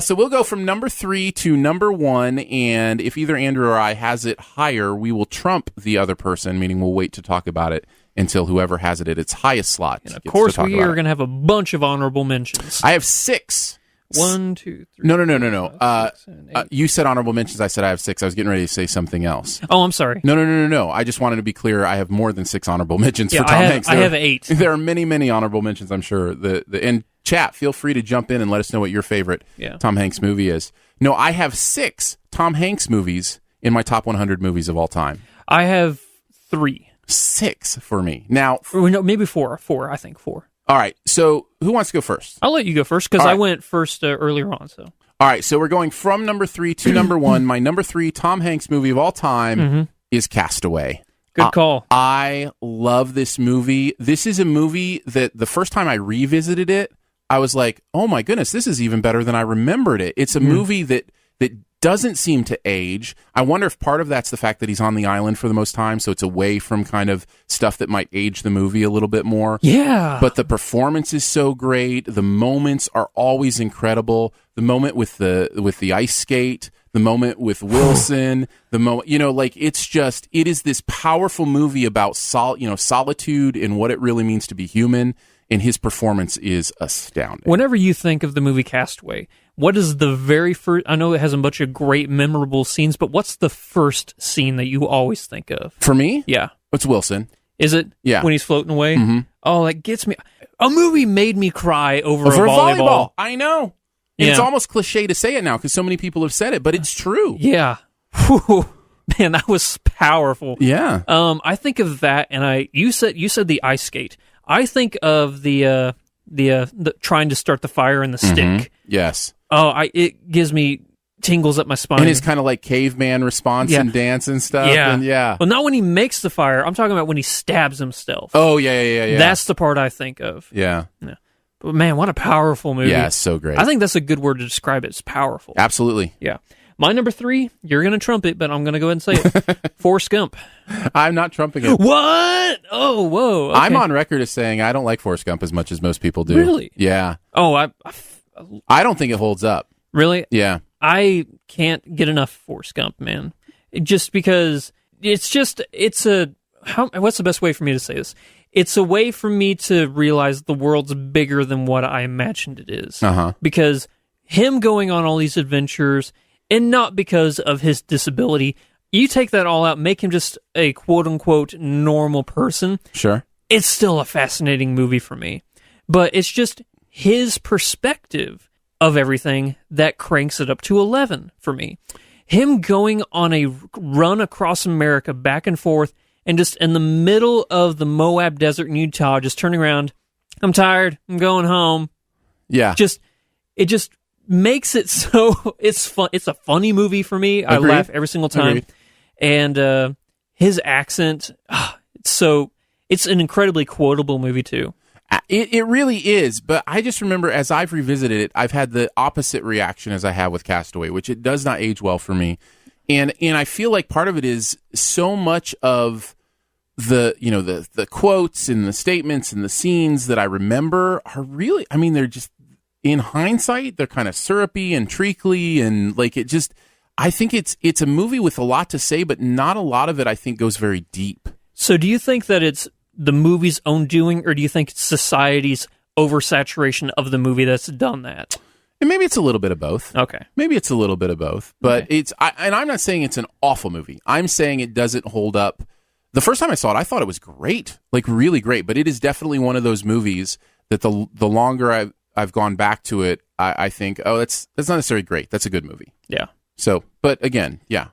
So we'll go from number 3 to number 1, and if either Andrew or I has it higher, we will trump the other person, meaning we'll wait to talk about it until whoever has it at its highest slot. And of course, we are going to have a bunch of honorable mentions. I have 6. 1, 2, 3. No. 5, 6, 7, 8. You said honorable mentions. I said I have 6. I was getting ready to say something else. Oh, I'm sorry. No. I just wanted to be clear. I have more than 6 honorable mentions for Tom Hanks. I have 8. There are many honorable mentions, I'm sure. And chat, feel free to jump in and let us know what your favorite Tom Hanks movie is. No, I have 6 Tom Hanks movies in my top 100 movies of all time. I have 3. 6 for me. Now, no, maybe 4. 4, I think 4. All right, so who wants to go first? I'll let you go first because I went first earlier on. So, all right, so we're going from number 3 to number 1. My number 3 Tom Hanks movie of all time is Castaway. Good call. I love this movie. This is a movie that the first time I revisited it, I was like, oh my goodness, this is even better than I remembered it. It's a movie that doesn't seem to age. I wonder if part of that's the fact that he's on the island for the most time, so it's away from kind of stuff that might age the movie a little bit more. Yeah. But the performance is so great. The moments are always incredible. The moment with the ice skate, the moment with Wilson, the moment, it is this powerful movie about solitude and what it really means to be human. And his performance is astounding. Whenever you think of the movie Castaway, what is the very first... I know it has a bunch of great, memorable scenes, but what's the first scene that you always think of? For me? Yeah. It's Wilson. Is it? Yeah. When he's floating away? Mm-hmm. Oh, that gets me... A movie made me cry over a volleyball. I know. And it's almost cliche to say it now because so many people have said it, but it's true. Yeah. Whew. Man, that was powerful. Yeah. I think of that, and you said the ice skate. I think of the trying to start the fire in the stick. Yes. Oh, it gives me tingles up my spine. And his kind of like caveman response and dance and stuff. Yeah. And Well, not when he makes the fire. I'm talking about when he stabs himself. Oh, yeah. That's the part I think of. Yeah. But man, what a powerful movie. Yeah, it's so great. I think that's a good word to describe it. It's powerful. Absolutely. Yeah. My number 3, you're going to trump it, but I'm going to go ahead and say it. Forrest Gump. I'm not trumping it. What? Oh, whoa. Okay. I'm on record as saying I don't like Forrest Gump as much as most people do. Really? Yeah. Oh, I don't think it holds up. Really? Yeah. I can't get enough Forrest Gump, man. Just because what's the best way for me to say this? It's a way for me to realize the world's bigger than what I imagined it is. Uh-huh. Because him going on all these adventures, and not because of his disability, you take that all out, make him just a quote-unquote normal person. Sure. It's still a fascinating movie for me. But it's just his perspective of everything that cranks it up to 11 for me. Him going on a run across America back and forth, and just in the middle of the Moab Desert in Utah, just turning around, I'm tired, I'm going home. Yeah. It just makes it so it's fun. It's a funny movie for me. Agreed. I laugh every single time. Agreed. And his accent, it's an incredibly quotable movie too. It really is, but I just remember as I've revisited it, I've had the opposite reaction as I have with Castaway, which it does not age well for me. And I feel like part of it is so much of the quotes and the statements and the scenes that I remember are really, I mean, they're just, in hindsight, they're kind of syrupy and treacly, and like it just, I think it's a movie with a lot to say, but not a lot of it I think goes very deep. So do you think that it's the movie's own doing, or do you think it's society's oversaturation of the movie that's done that? And maybe it's a little bit of both. Okay. Maybe it's a little bit of both, but okay. and I'm not saying it's an awful movie. I'm saying it doesn't hold up The first time I saw it, I thought it was great, like really great. But it is definitely one of those movies that the longer I've gone back to it, I think, oh, that's not necessarily great. That's a good movie. Yeah. So, but again, yeah,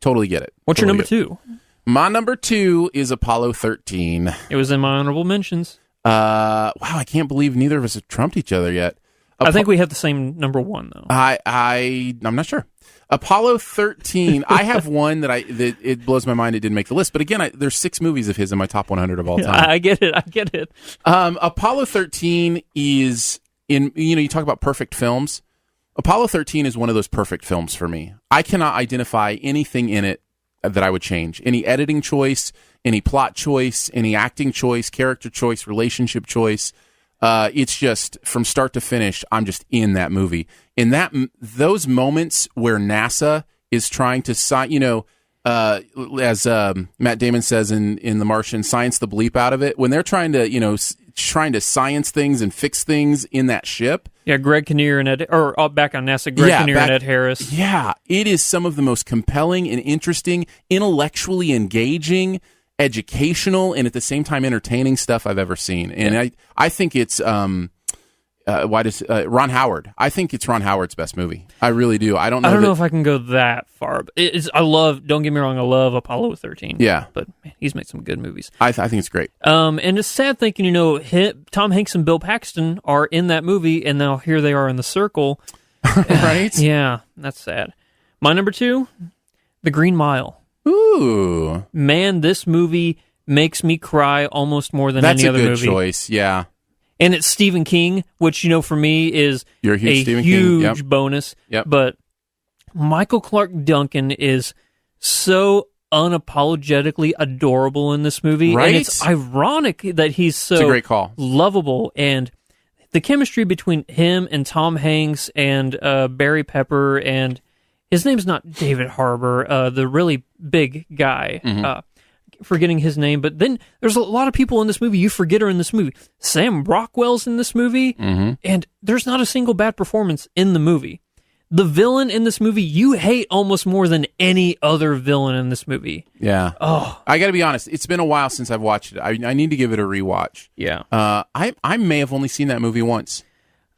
totally get it. What's your number 2? My number 2 is Apollo 13. It was in my honorable mentions. Wow, I can't believe neither of us have trumped each other yet. I think we have the same number 1 though. I'm not sure. Apollo 13. I have one that it blows my mind. It didn't make the list, but again, there's 6 movies of his in my top 100 of all time. I get it. Apollo 13 is in. You talk about perfect films. Apollo 13 is one of those perfect films for me. I cannot identify anything in it that I would change. Any editing choice, any plot choice, any acting choice, character choice, relationship choice. It's just from start to finish, I'm just in that movie. In those moments where NASA is trying to as Matt Damon says in The Martian, science the bleep out of it. When they're trying to, trying to science things and fix things in that ship. Yeah, Greg Kinnear and back on NASA, Kinnear and Ed Harris. Yeah, it is some of the most compelling and interesting, intellectually engaging, educational, and at the same time entertaining stuff I've ever seen. And I think it's Ron Howard. I think it's Ron Howard's best movie. I really do. I don't know if I can go that far. But don't get me wrong, I love Apollo 13. Yeah. But man, he's made some good movies. I think it's great. And it's sad thinking, Tom Hanks and Bill Paxton are in that movie, and now here they are in the circle. Right? Yeah, that's sad. My number 2, The Green Mile. Ooh. Man, this movie makes me cry almost more than any other movie. That's a good choice, yeah. And it's Stephen King, which, for me is You're a huge Stephen huge King. Yep. bonus. Yep. But Michael Clarke Duncan is so unapologetically adorable in this movie. Right? And it's ironic that he's so It's a great call. lovable. And the chemistry between him and Tom Hanks and Barry Pepper, and his name's not David Harbour, the really big guy. Mm-hmm. Forgetting his name, but then there's a lot of people in this movie you forget are in this movie. Sam Rockwell's in this movie, and there's not a single bad performance in the movie. The villain in this movie you hate almost more than any other villain in this movie. Yeah. Oh, I got to be honest. It's been a while since I've watched it. I need to give it a rewatch. Yeah. I may have only seen that movie once.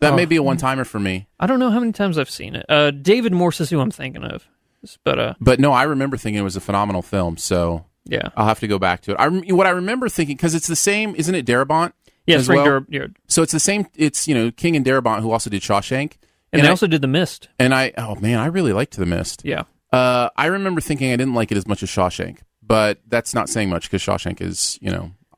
That may be a one-timer for me. I don't know how many times I've seen it. David Morse is who I'm thinking of. But no, I remember thinking it was a phenomenal film, so yeah, I'll have to go back to it. What I remember thinking, because it's the same, isn't it Darabont? Yes, Frank Darabont. So it's the same, it's, King and Darabont, who also did Shawshank. And they also did The Mist. And I really liked The Mist. Yeah. I remember thinking I didn't like it as much as Shawshank, but that's not saying much because Shawshank is,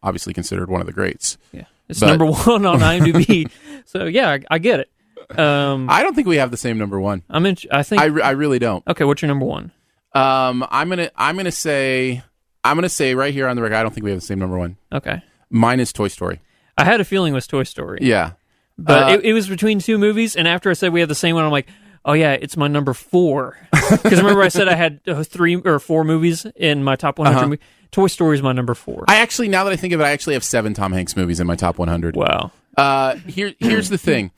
obviously considered one of the greats. Yeah. It's number 1 on IMDb. So yeah, I get it. I don't think we have the same number 1. I think I really don't. Okay, what's your number 1? I'm gonna say right here on the record, I don't think we have the same number 1. Okay. Mine is Toy Story. I had a feeling it was Toy Story. Yeah. But it was between 2 movies, and after I said we had the same one, I'm like, oh yeah, it's my number 4. Because remember I said I had 3 or 4 movies in my top 100 movies? Toy Story is my number 4. I actually, now that I think of it, I actually have 7 Tom Hanks movies in my top 100. Wow. Here's the thing.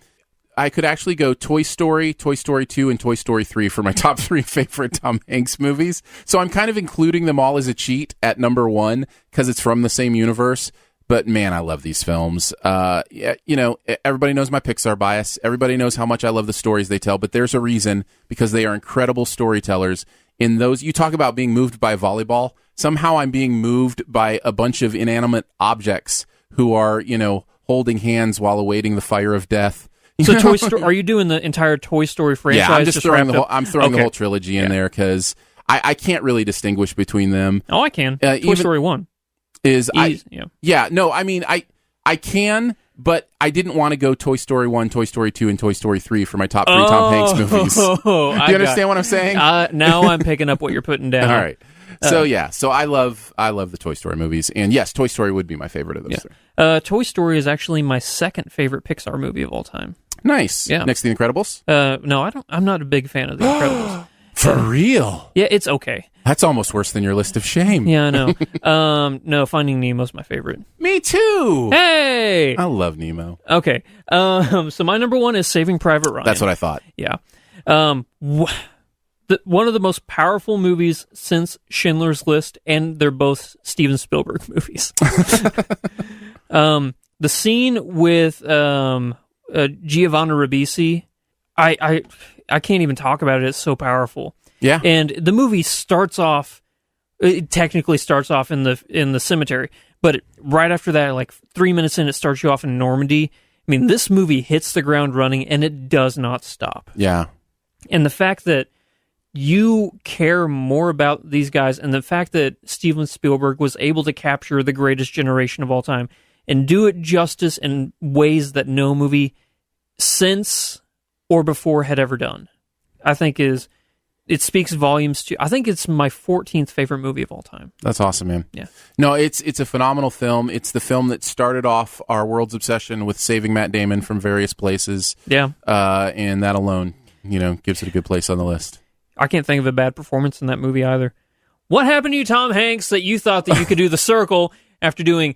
I could actually go Toy Story, Toy Story 2, and Toy Story 3 for my top 3 favorite Tom Hanks movies. So I'm kind of including them all as a cheat at number 1 because it's from the same universe. But man, I love these films. Everybody knows my Pixar bias. Everybody knows how much I love the stories they tell. But there's a reason, because they are incredible storytellers. In those, you talk about being moved by volleyball. Somehow I'm being moved by a bunch of inanimate objects who are, holding hands while awaiting the fire of death. So Toy Story, are you doing the entire Toy Story franchise? Yeah, I'm just throwing the whole trilogy in there because I can't really distinguish between them. Oh, I can. Toy Story 1 is I can, but I didn't want to go Toy Story 1, Toy Story 2, and Toy Story 3 for my top 3 Tom Hanks movies. Do you understand what I'm saying? Now I'm picking up what you're putting down. All right. So I love the Toy Story movies, and yes, Toy Story would be my favorite of those 3. Toy Story is actually my second favorite Pixar movie of all time. Nice. Yeah. Next to The Incredibles? No, I'm not a big fan of The Incredibles. For real? Yeah, it's okay. That's almost worse than your list of shame. Yeah, I know. No, Finding Nemo's my favorite. Me too. Hey! I love Nemo. Okay. So my number 1 is Saving Private Ryan. That's what I thought. Yeah. one of the most powerful movies since Schindler's List, and they're both Steven Spielberg movies. The scene with Giovanna Ribisi, I can't even talk about it. It's so powerful. Yeah. And the movie starts off. It technically starts off in the cemetery, but right after that, like 3 minutes in, it starts you off in Normandy. I mean, this movie hits the ground running, and it does not stop. Yeah. And the fact that you care more about these guys, and the fact that Steven Spielberg was able to capture the greatest generation of all time and do it justice in ways that no movie since or before had ever done, I think it speaks volumes to. I think it's my 14th favorite movie of all time. That's awesome, man. Yeah. No, it's a phenomenal film. It's the film that started off our world's obsession with saving Matt Damon from various places. Yeah. And that alone, gives it a good place on the list. I can't think of a bad performance in that movie either. What happened to you, Tom Hanks, that you thought that you could do The Circle after doing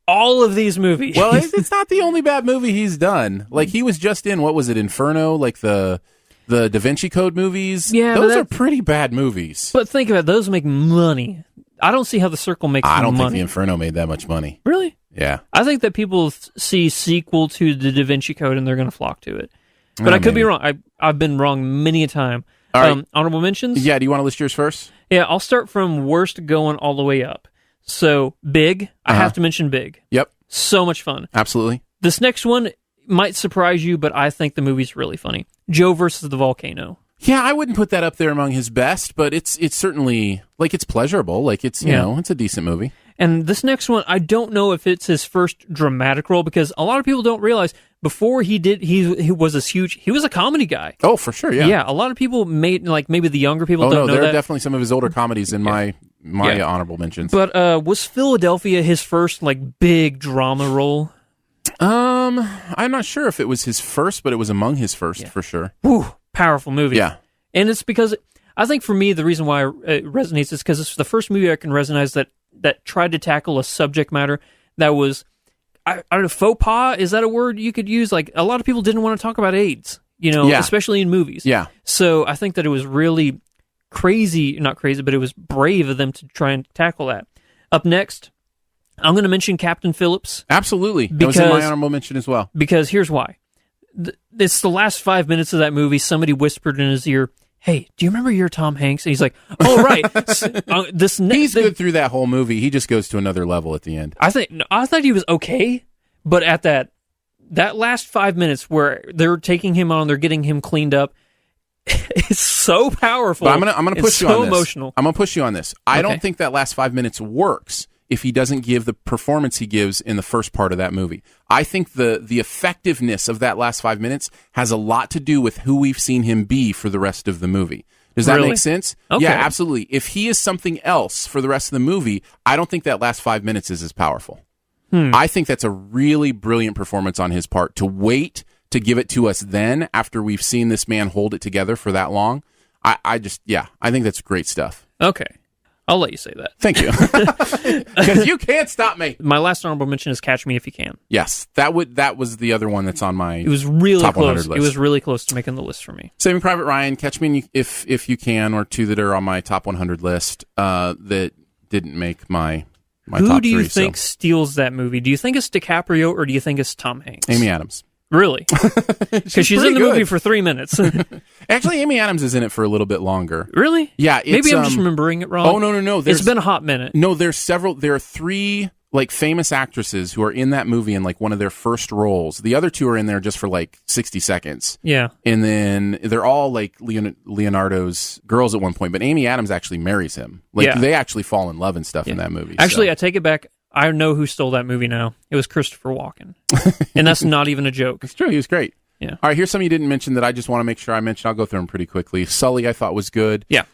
all of these movies? Well, it's not the only bad movie he's done. Like, he was just in, what was it, Inferno? Like the Da Vinci Code movies? Yeah, those are pretty bad movies. But think about it, those make money. I don't see how The Circle makes money. I don't think the Inferno made that much money. Really? Yeah. I think that people see sequel to the Da Vinci Code and they're going to flock to it. But I could be wrong. I've been wrong many a time. All right. Honorable mentions? Yeah, do you want to list yours first? Yeah, I'll start from worst going all the way up. So, Big. I have to mention Big. Yep. So much fun. Absolutely. This next one might surprise you, but I think the movie's really funny. Joe versus the Volcano. Yeah, I wouldn't put that up there among his best, but it's certainly, like, it's pleasurable. Like, it's, it's a decent movie. And this next one, I don't know if it's his first dramatic role, because a lot of people don't realize before he was a comedy guy. Oh, for sure, yeah. Yeah, a lot of people maybe the younger people don't know there that. are definitely some of his older comedies in my honorable mentions. But was Philadelphia his first, big drama role? I'm not sure if it was his first, but it was among his first, for sure. Whew, powerful movie. Yeah. And it's because, I think for me, the reason why it resonates is because it's the first movie I can resonate that tried to tackle a subject matter that was, I don't know, faux pas, is that a word you could use? Like, a lot of people didn't want to talk about AIDS, especially in movies. Yeah. So I think that it was really not crazy, but it was brave of them to try and tackle that. Up next, I'm going to mention Captain Phillips. Absolutely. That was in my honorable mention as well. Because here's why. It's the last 5 minutes of that movie, somebody whispered in his ear, "Hey, do you remember you're Tom Hanks?" And he's like, "Oh, right." He's good through that whole movie. He just goes to another level at the end. I thought he was okay, but at that last 5 minutes where they're taking him on, they're getting him cleaned up, it's so powerful. But I'm gonna push you on this. Emotional. I'm gonna push you on this. I don't think that last 5 minutes works if he doesn't give the performance he gives in the first part of that movie. I think the effectiveness of that last 5 minutes has a lot to do with who we've seen him be for the rest of the movie. Does that make sense? Okay. Yeah, absolutely. If he is something else for the rest of the movie, I don't think that last 5 minutes is as powerful. I think that's a really brilliant performance on his part, to wait to give it to us then after we've seen this man hold it together for that long. I think that's great stuff. Okay. I'll let you say that. Thank you. Because you can't stop me. My last honorable mention is Catch Me If You Can. Yes, that was the other one that's on my It was really top close. 100 list. It was really close to making the list for me. Saving Private Ryan, Catch Me If You Can, or two that are on my top 100 list that didn't make my top three. Who do you think steals that movie? Do you think it's DiCaprio or do you think it's Tom Hanks? Amy Adams. Really? Because she's in the movie for 3 minutes. Actually, Amy Adams is in it for a little bit longer. Really? Yeah. Maybe I'm just remembering it wrong. Oh, no. It's been a hot minute. No, there are three famous actresses who are in that movie in one of their first roles. The other two are in there just for 60 seconds. Yeah. And then they're all Leonardo's girls at one point, but Amy Adams actually marries him. They actually fall in love and stuff in that movie. Actually, I take it back. I know who stole that movie now. It was Christopher Walken. And that's not even a joke. It's true. He was great. Yeah. All right, here's some you didn't mention that I just want to make sure I mention. I'll go through them pretty quickly. Sully, I thought was good. Yeah.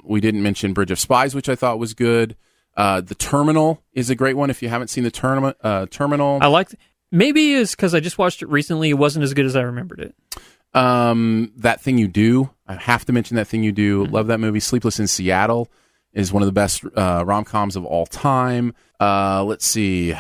We didn't mention Bridge of Spies, which I thought was good. The Terminal is a great one if you haven't seen the Terminal. I liked it. Maybe it's because I just watched it recently. It wasn't as good as I remembered it. That Thing You Do. I have to mention That Thing You Do. Love that movie. Sleepless in Seattle is one of the best rom-coms of all time. Let's see.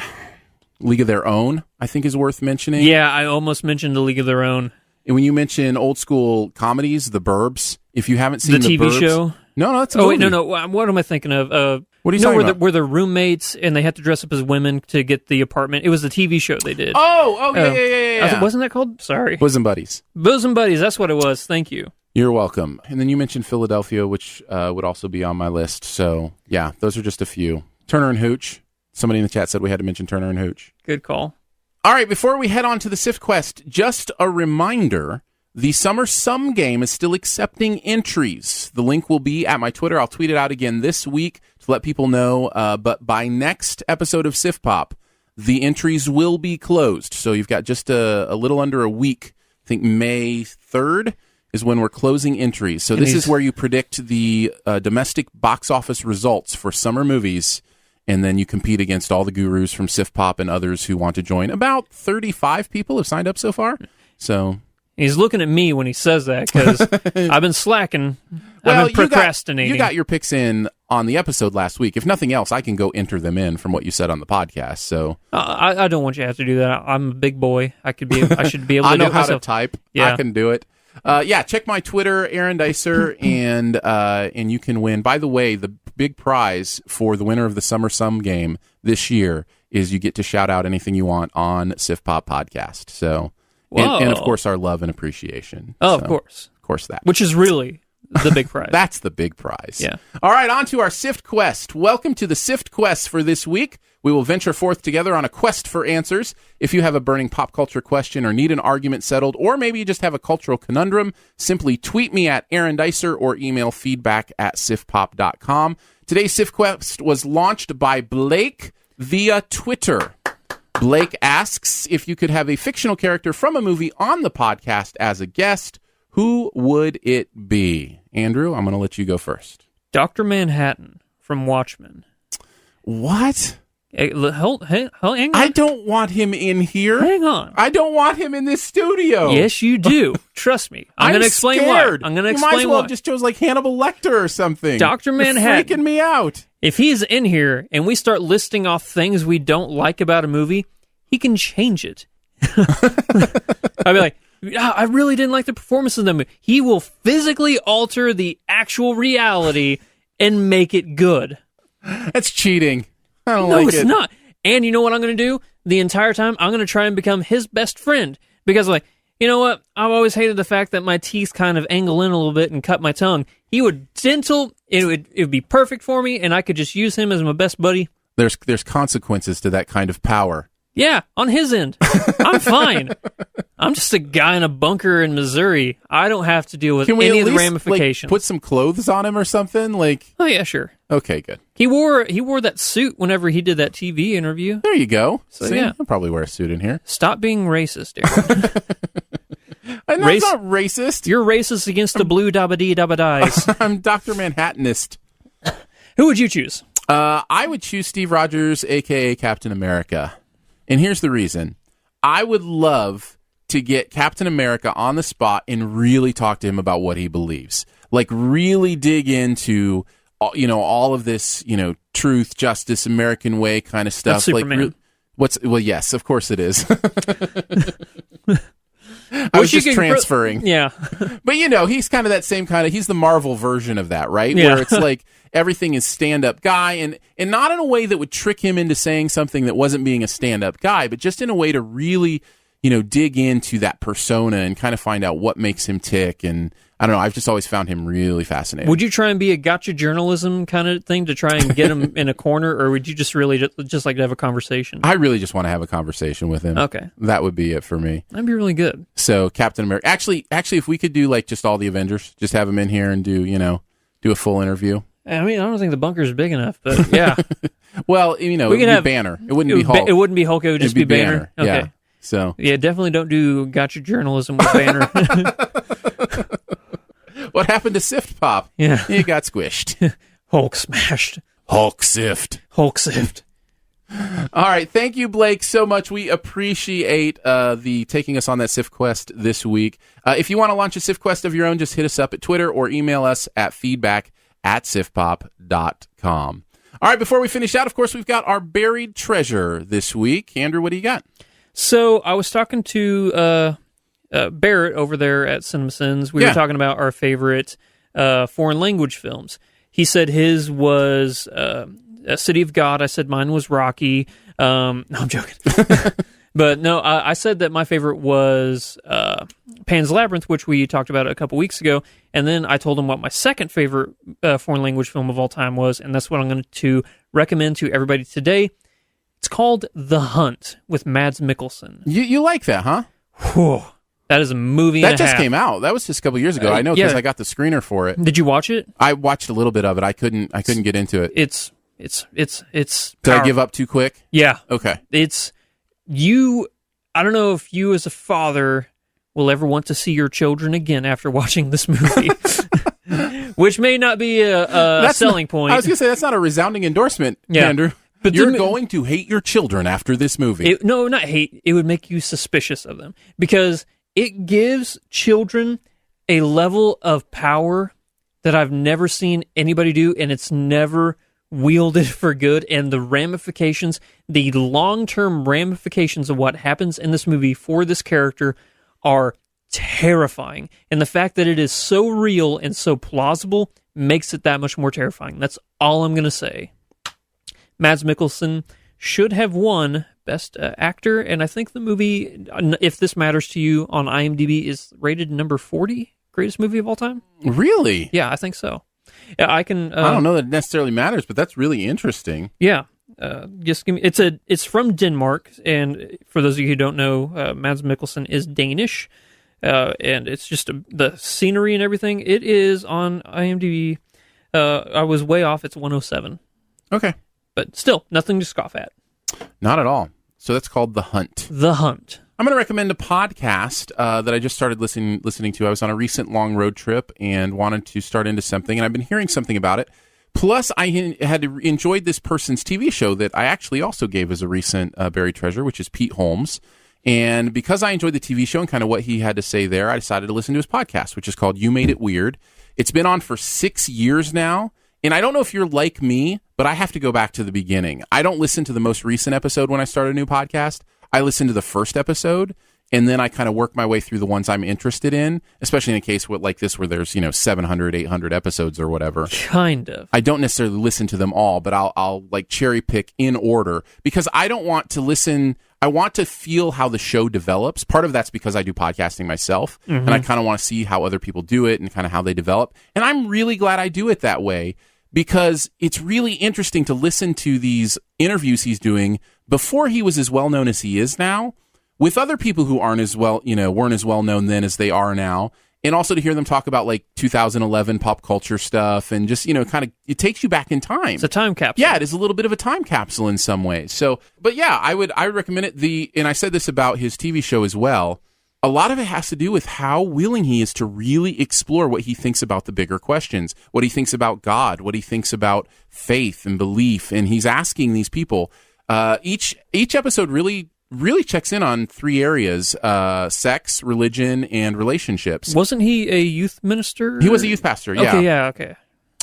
League of Their Own, I think, is worth mentioning. Yeah, I almost mentioned The League of Their Own. when you mention old school comedies, The Burbs, if you haven't seen the TV Burbs, show. No, that's a Oh movie. wait, no. What am I thinking of? What are you talking about? Where they're roommates and they have to dress up as women to get the apartment. It was the TV show they did. Yeah. Wasn't that called? Sorry, Bosom Buddies. Bosom Buddies. That's what it was. Thank you. You're welcome. And then you mentioned Philadelphia, which would also be on my list. So, yeah, those are just a few. Turner and Hooch. Somebody in the chat said we had to mention Turner and Hooch. Good call. All right, before we head on to the Sift Quest, just a reminder, the Summer Sum game is still accepting entries. The link will be at my Twitter. I'll tweet it out again this week to let people know. But by next episode of Siftpop, the entries will be closed. So you've got just a little under a week. I think May 3rd is when we're closing entries. So this is where you predict the domestic box office results for summer movies, and then you compete against all the gurus from Siftpop and others who want to join. About 35 people have signed up so far. So he's looking at me when he says that because I've been slacking. I've been procrastinating. You got your picks in on the episode last week. If nothing else, I can go enter them in from what you said on the podcast. So I don't want you to have to do that. I'm a big boy. I should be able to do it myself. I know how to type. Yeah. I can do it. Check my Twitter, Aaron Dicer, and you can win. By the way, the big prize for the winner of the Summer Sum game this year is you get to shout out anything you want on Siftpop Podcast. So, and of course, our love and appreciation. Oh, so, of course, that. Which is really the big prize. That's the big prize. Yeah. All right, on to our Sift Quest. Welcome to the Sift Quest for this week. We will venture forth together on a quest for answers. If you have a burning pop culture question or need an argument settled, or maybe you just have a cultural conundrum, simply tweet me at Aaron Dicer or email feedback@siftpop.com. Today's Sift Quest was launched by Blake via Twitter. Blake asks if you could have a fictional character from a movie on the podcast as a guest, who would it be? Andrew, I'm going to let you go first. Dr. Manhattan from Watchmen. What? Hey, hang on. I don't want him in here. Hang on. I don't want him in this studio. Yes, you do. Trust me. I'm going to explain scared. why. I'm going to explain why. You might as well why. have just chose like Hannibal Lecter or something. Dr. Manhattan. You're freaking me out. If he's in here and we start listing off things we don't like about a movie, he can change it. I'd be like, I really didn't like the performance of the movie. He will physically alter the actual reality and make it good. That's cheating. I don't No, like it's it. not. And you know what I'm going to do? The entire time, I'm going to try and become his best friend. Because, like, you know what? I've always hated the fact that my teeth kind of angle in a little bit and cut my tongue. He would it would be perfect for me, and I could just use him as my best buddy. There's consequences to that kind of power. Yeah, on his end. I'm fine. I'm just a guy in a bunker in Missouri. I don't have to deal with any of the ramifications. Like, put some clothes on him or something? Like, oh, yeah, sure. Okay, good. He wore that suit whenever he did that TV interview. There you go. So, see, yeah. I'll probably wear a suit in here. Stop being racist, Aaron. And that's not racist. You're racist against the blue dabba-dee-dabba-dies. I'm Dr. Manhattanist. Who would you choose? I would choose Steve Rogers, a.k.a. Captain America. And here's the reason. I would love to get Captain America on the spot and really talk to him about what he believes. Like, really dig into, all of this, truth, justice, American way kind of stuff. That's Superman. Well, yes, of course it is. I was just transferring. Yeah. But, he's kind of that same kind of, he's the Marvel version of that, right? Yeah. Where it's like everything is stand-up guy, and not in a way that would trick him into saying something that wasn't being a stand-up guy, but just in a way to really, dig into that persona and kind of find out what makes him tick. And I don't know, I've just always found him really fascinating. Would you try and be a gotcha journalism kind of thing to try and get him in a corner, or would you just really just like to have a conversation? I really just want to have a conversation with him. Okay. That would be it for me. That'd be really good. So Captain America. Actually, if we could do like just all the Avengers, just have him in here and do a full interview. I mean, I don't think the bunker's big enough, but yeah. Well, it would be Banner. It wouldn't be Hulk. It wouldn't be Hulk. It would just be Banner. Okay. Yeah. So yeah, definitely don't do gotcha journalism with Banner. What happened to Siftpop? Yeah, he got squished. Hulk smashed. Hulk sift. All right, thank you, Blake, so much. We appreciate the taking us on that Sift Quest this week. If you want to launch a Sift Quest of your own, just hit us up at Twitter or email us at feedback@siftpop.com. All right, before we finish out, of course, we've got our buried treasure this week. Andrew, what do you got? So I was talking to Barrett over there at CinemaSins. We were talking about our favorite foreign language films. He said his was A City of God. I said mine was Rocky. No, I'm joking. But no, I said that my favorite was Pan's Labyrinth, which we talked about a couple weeks ago. And then I told him what my second favorite foreign language film of all time was, and that's what I'm going to recommend to everybody today. It's called The Hunt with Mads Mikkelsen. You like that, huh? Whew. That is a movie that and a half. just came out. That was just a couple years ago. I know because I got the screener for it. Did you watch it? I watched a little bit of it. I couldn't get into it. It's Did I give up too quick? Yeah. Okay. I don't know if you as a father will ever want to see your children again after watching this movie. Which may not be a selling point. I was going to say, that's not a resounding endorsement, Andrew. But you're going to hate your children after this movie. No, not hate. It would make you suspicious of them. Because it gives children a level of power that I've never seen anybody do, and it's never wielded for good. And the ramifications, the long-term ramifications of what happens in this movie for this character are terrifying. And the fact that it is so real and so plausible makes it that much more terrifying. That's all I'm going to say. Mads Mikkelsen should have won Best Actor, and I think the movie, if this matters to you, on IMDb is rated number 40, greatest movie of all time. Really? Yeah, I think so. Yeah, I can. I don't know that it necessarily matters, but that's really interesting. Yeah, just give me. It's from Denmark, and for those of you who don't know, Mads Mikkelsen is Danish, and it's just the scenery and everything. It is on IMDb. I was way off. It's 107. Okay. But still, nothing to scoff at. Not at all. So that's called The Hunt. The Hunt. I'm going to recommend a podcast that I just started listening to. I was on a recent long road trip and wanted to start into something, and I've been hearing something about it. Plus, I had enjoyed this person's TV show that I actually also gave as a recent buried treasure, which is Pete Holmes. And because I enjoyed the TV show and kind of what he had to say there, I decided to listen to his podcast, which is called You Made It Weird. It's been on for 6 years now. And I don't know if you're like me, but I have to go back to the beginning. I don't listen to the most recent episode when I start a new podcast. I listen to the first episode, and then I kind of work my way through the ones I'm interested in, especially in a case like this where there's, 700, 800 episodes or whatever. Kind of. I don't necessarily listen to them all, but I'll like cherry pick in order because I don't want to listen. I want to feel how the show develops. Part of that's because I do podcasting myself, and I kind of want to see how other people do it and kind of how they develop. And I'm really glad I do it that way, because it's really interesting to listen to these interviews he's doing before he was as well known as he is now, with other people who weren't as well known then as they are now, and also to hear them talk about like 2011 pop culture stuff and just, kind of, it takes you back in time. It's a time capsule. Yeah, it is a little bit of a time capsule in some ways. So, but yeah, I would recommend it. And I said this about his TV show as well. A lot of it has to do with how willing he is to really explore what he thinks about the bigger questions, what he thinks about God, what he thinks about faith and belief. And he's asking these people. Each episode really checks in on 3 areas: sex, religion, and relationships. Wasn't he a youth minister? He was a youth pastor. Yeah. Okay. Yeah. Okay.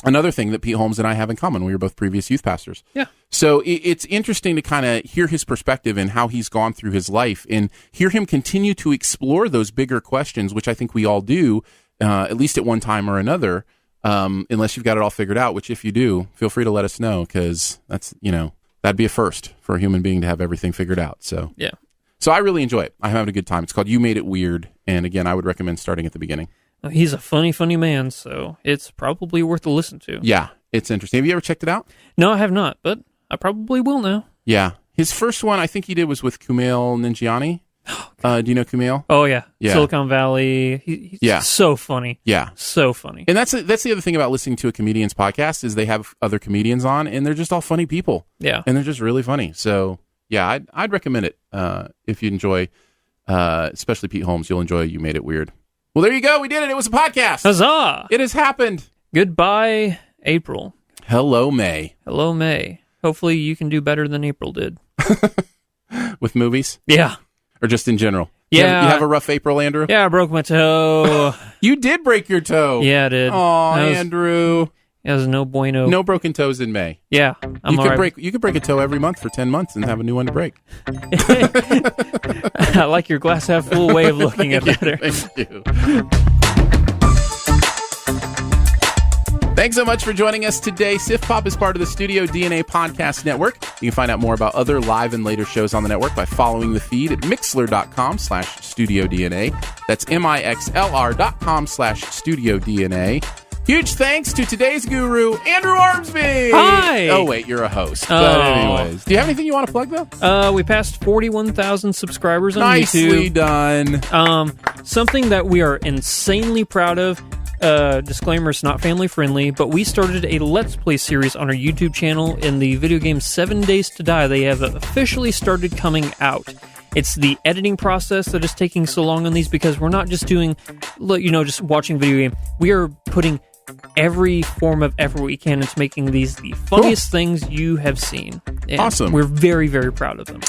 Another thing that Pete Holmes and I have in common, we were both previous youth pastors. Yeah. So it's interesting to kind of hear his perspective and how he's gone through his life and hear him continue to explore those bigger questions, which I think we all do, at least at one time or another, unless you've got it all figured out, which if you do, feel free to let us know, because that's, that'd be a first for a human being to have everything figured out. So yeah. So I really enjoy it. I'm having a good time. It's called You Made It Weird. And again, I would recommend starting at the beginning. He's a funny man, so it's probably worth a listen to. Yeah, it's interesting. Have you ever checked it out? No, I have not, but I probably will now. Yeah. His first one, I think he did, was with Kumail Nanjiani. Do you know Kumail? Oh, yeah. Yeah. Silicon Valley. He's so funny. Yeah. So funny. And that's the other thing about listening to a comedian's podcast is they have other comedians on, and they're just all funny people. Yeah. And they're just really funny. So, yeah, I'd recommend it if you enjoy, especially Pete Holmes. You'll enjoy You Made It Weird. Well, there you go. We did it. It was a podcast. Huzzah! It has happened. Goodbye, April. Hello, May. Hello, May. Hopefully you can do better than April did. With movies? Yeah. Or just in general? Yeah. You have a rough April, Andrew? Yeah, I broke my toe. You did break your toe. Yeah, I did. Aw, Andrew. It was no bueno. No broken toes in May. Yeah, I'm all right. You could break a toe every month for 10 months and have a new one to break. I like your glass half full way of looking at that. Thank you. Thanks so much for joining us today. Siftpop is part of the Studio DNA Podcast Network. You can find out more about other live and later shows on the network by following the feed at mixlr.com/StudioDNA. That's MIXLR.com/StudioDNA. Huge thanks to today's guru, Andrew Ormsby. Hi. Oh, wait, you're a host. But anyways, do you have anything you want to plug, though? We passed 41,000 subscribers on Nicely YouTube. done. Something that we are insanely proud of. Disclaimer, it's not family friendly, but we started a Let's Play series on our YouTube channel in the video game 7 Days to Die. They have officially started coming out. It's the editing process that is taking so long on these because we're not just doing, just watching video game. We are putting every form of effort we can into making these the funniest things you have seen. And awesome. We're very, very proud of them.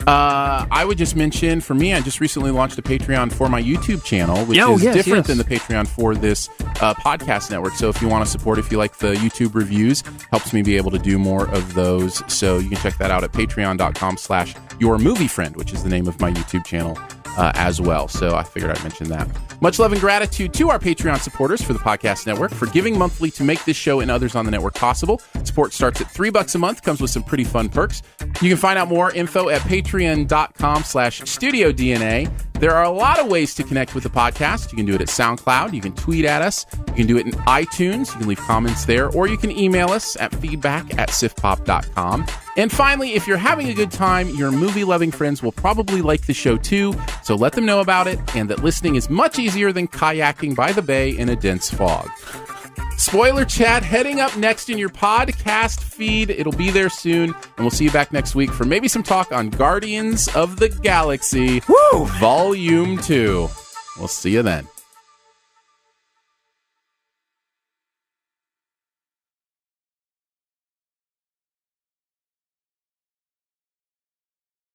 I would just mention, for me, I just recently launched a Patreon for my YouTube channel, which is different than the Patreon for this podcast network. So if you want to support, if you like the YouTube reviews, helps me be able to do more of those. So you can check that out at patreon.com/yourmoviefriend, which is the name of my YouTube channel as well. So I figured I'd mention that. Much love and gratitude to our Patreon supporters for the podcast network for giving monthly to make this show and others on the network possible. Support starts at $3 a month, comes with some pretty fun perks. You can find out more info at patreon.com/StudioDNA. There are a lot of ways to connect with the podcast. You can do it at SoundCloud. You can tweet at us. You can do it in iTunes. You can leave comments there, or you can email us at feedback@siftpop.com. And finally, if you're having a good time, your movie-loving friends will probably like the show too, so let them know about it and that listening is much easier than kayaking by the bay in a dense fog. Spoiler chat heading up next in your podcast feed. It'll be there soon, and we'll see you back next week for maybe some talk on Guardians of the Galaxy Volume 2. We'll see you then.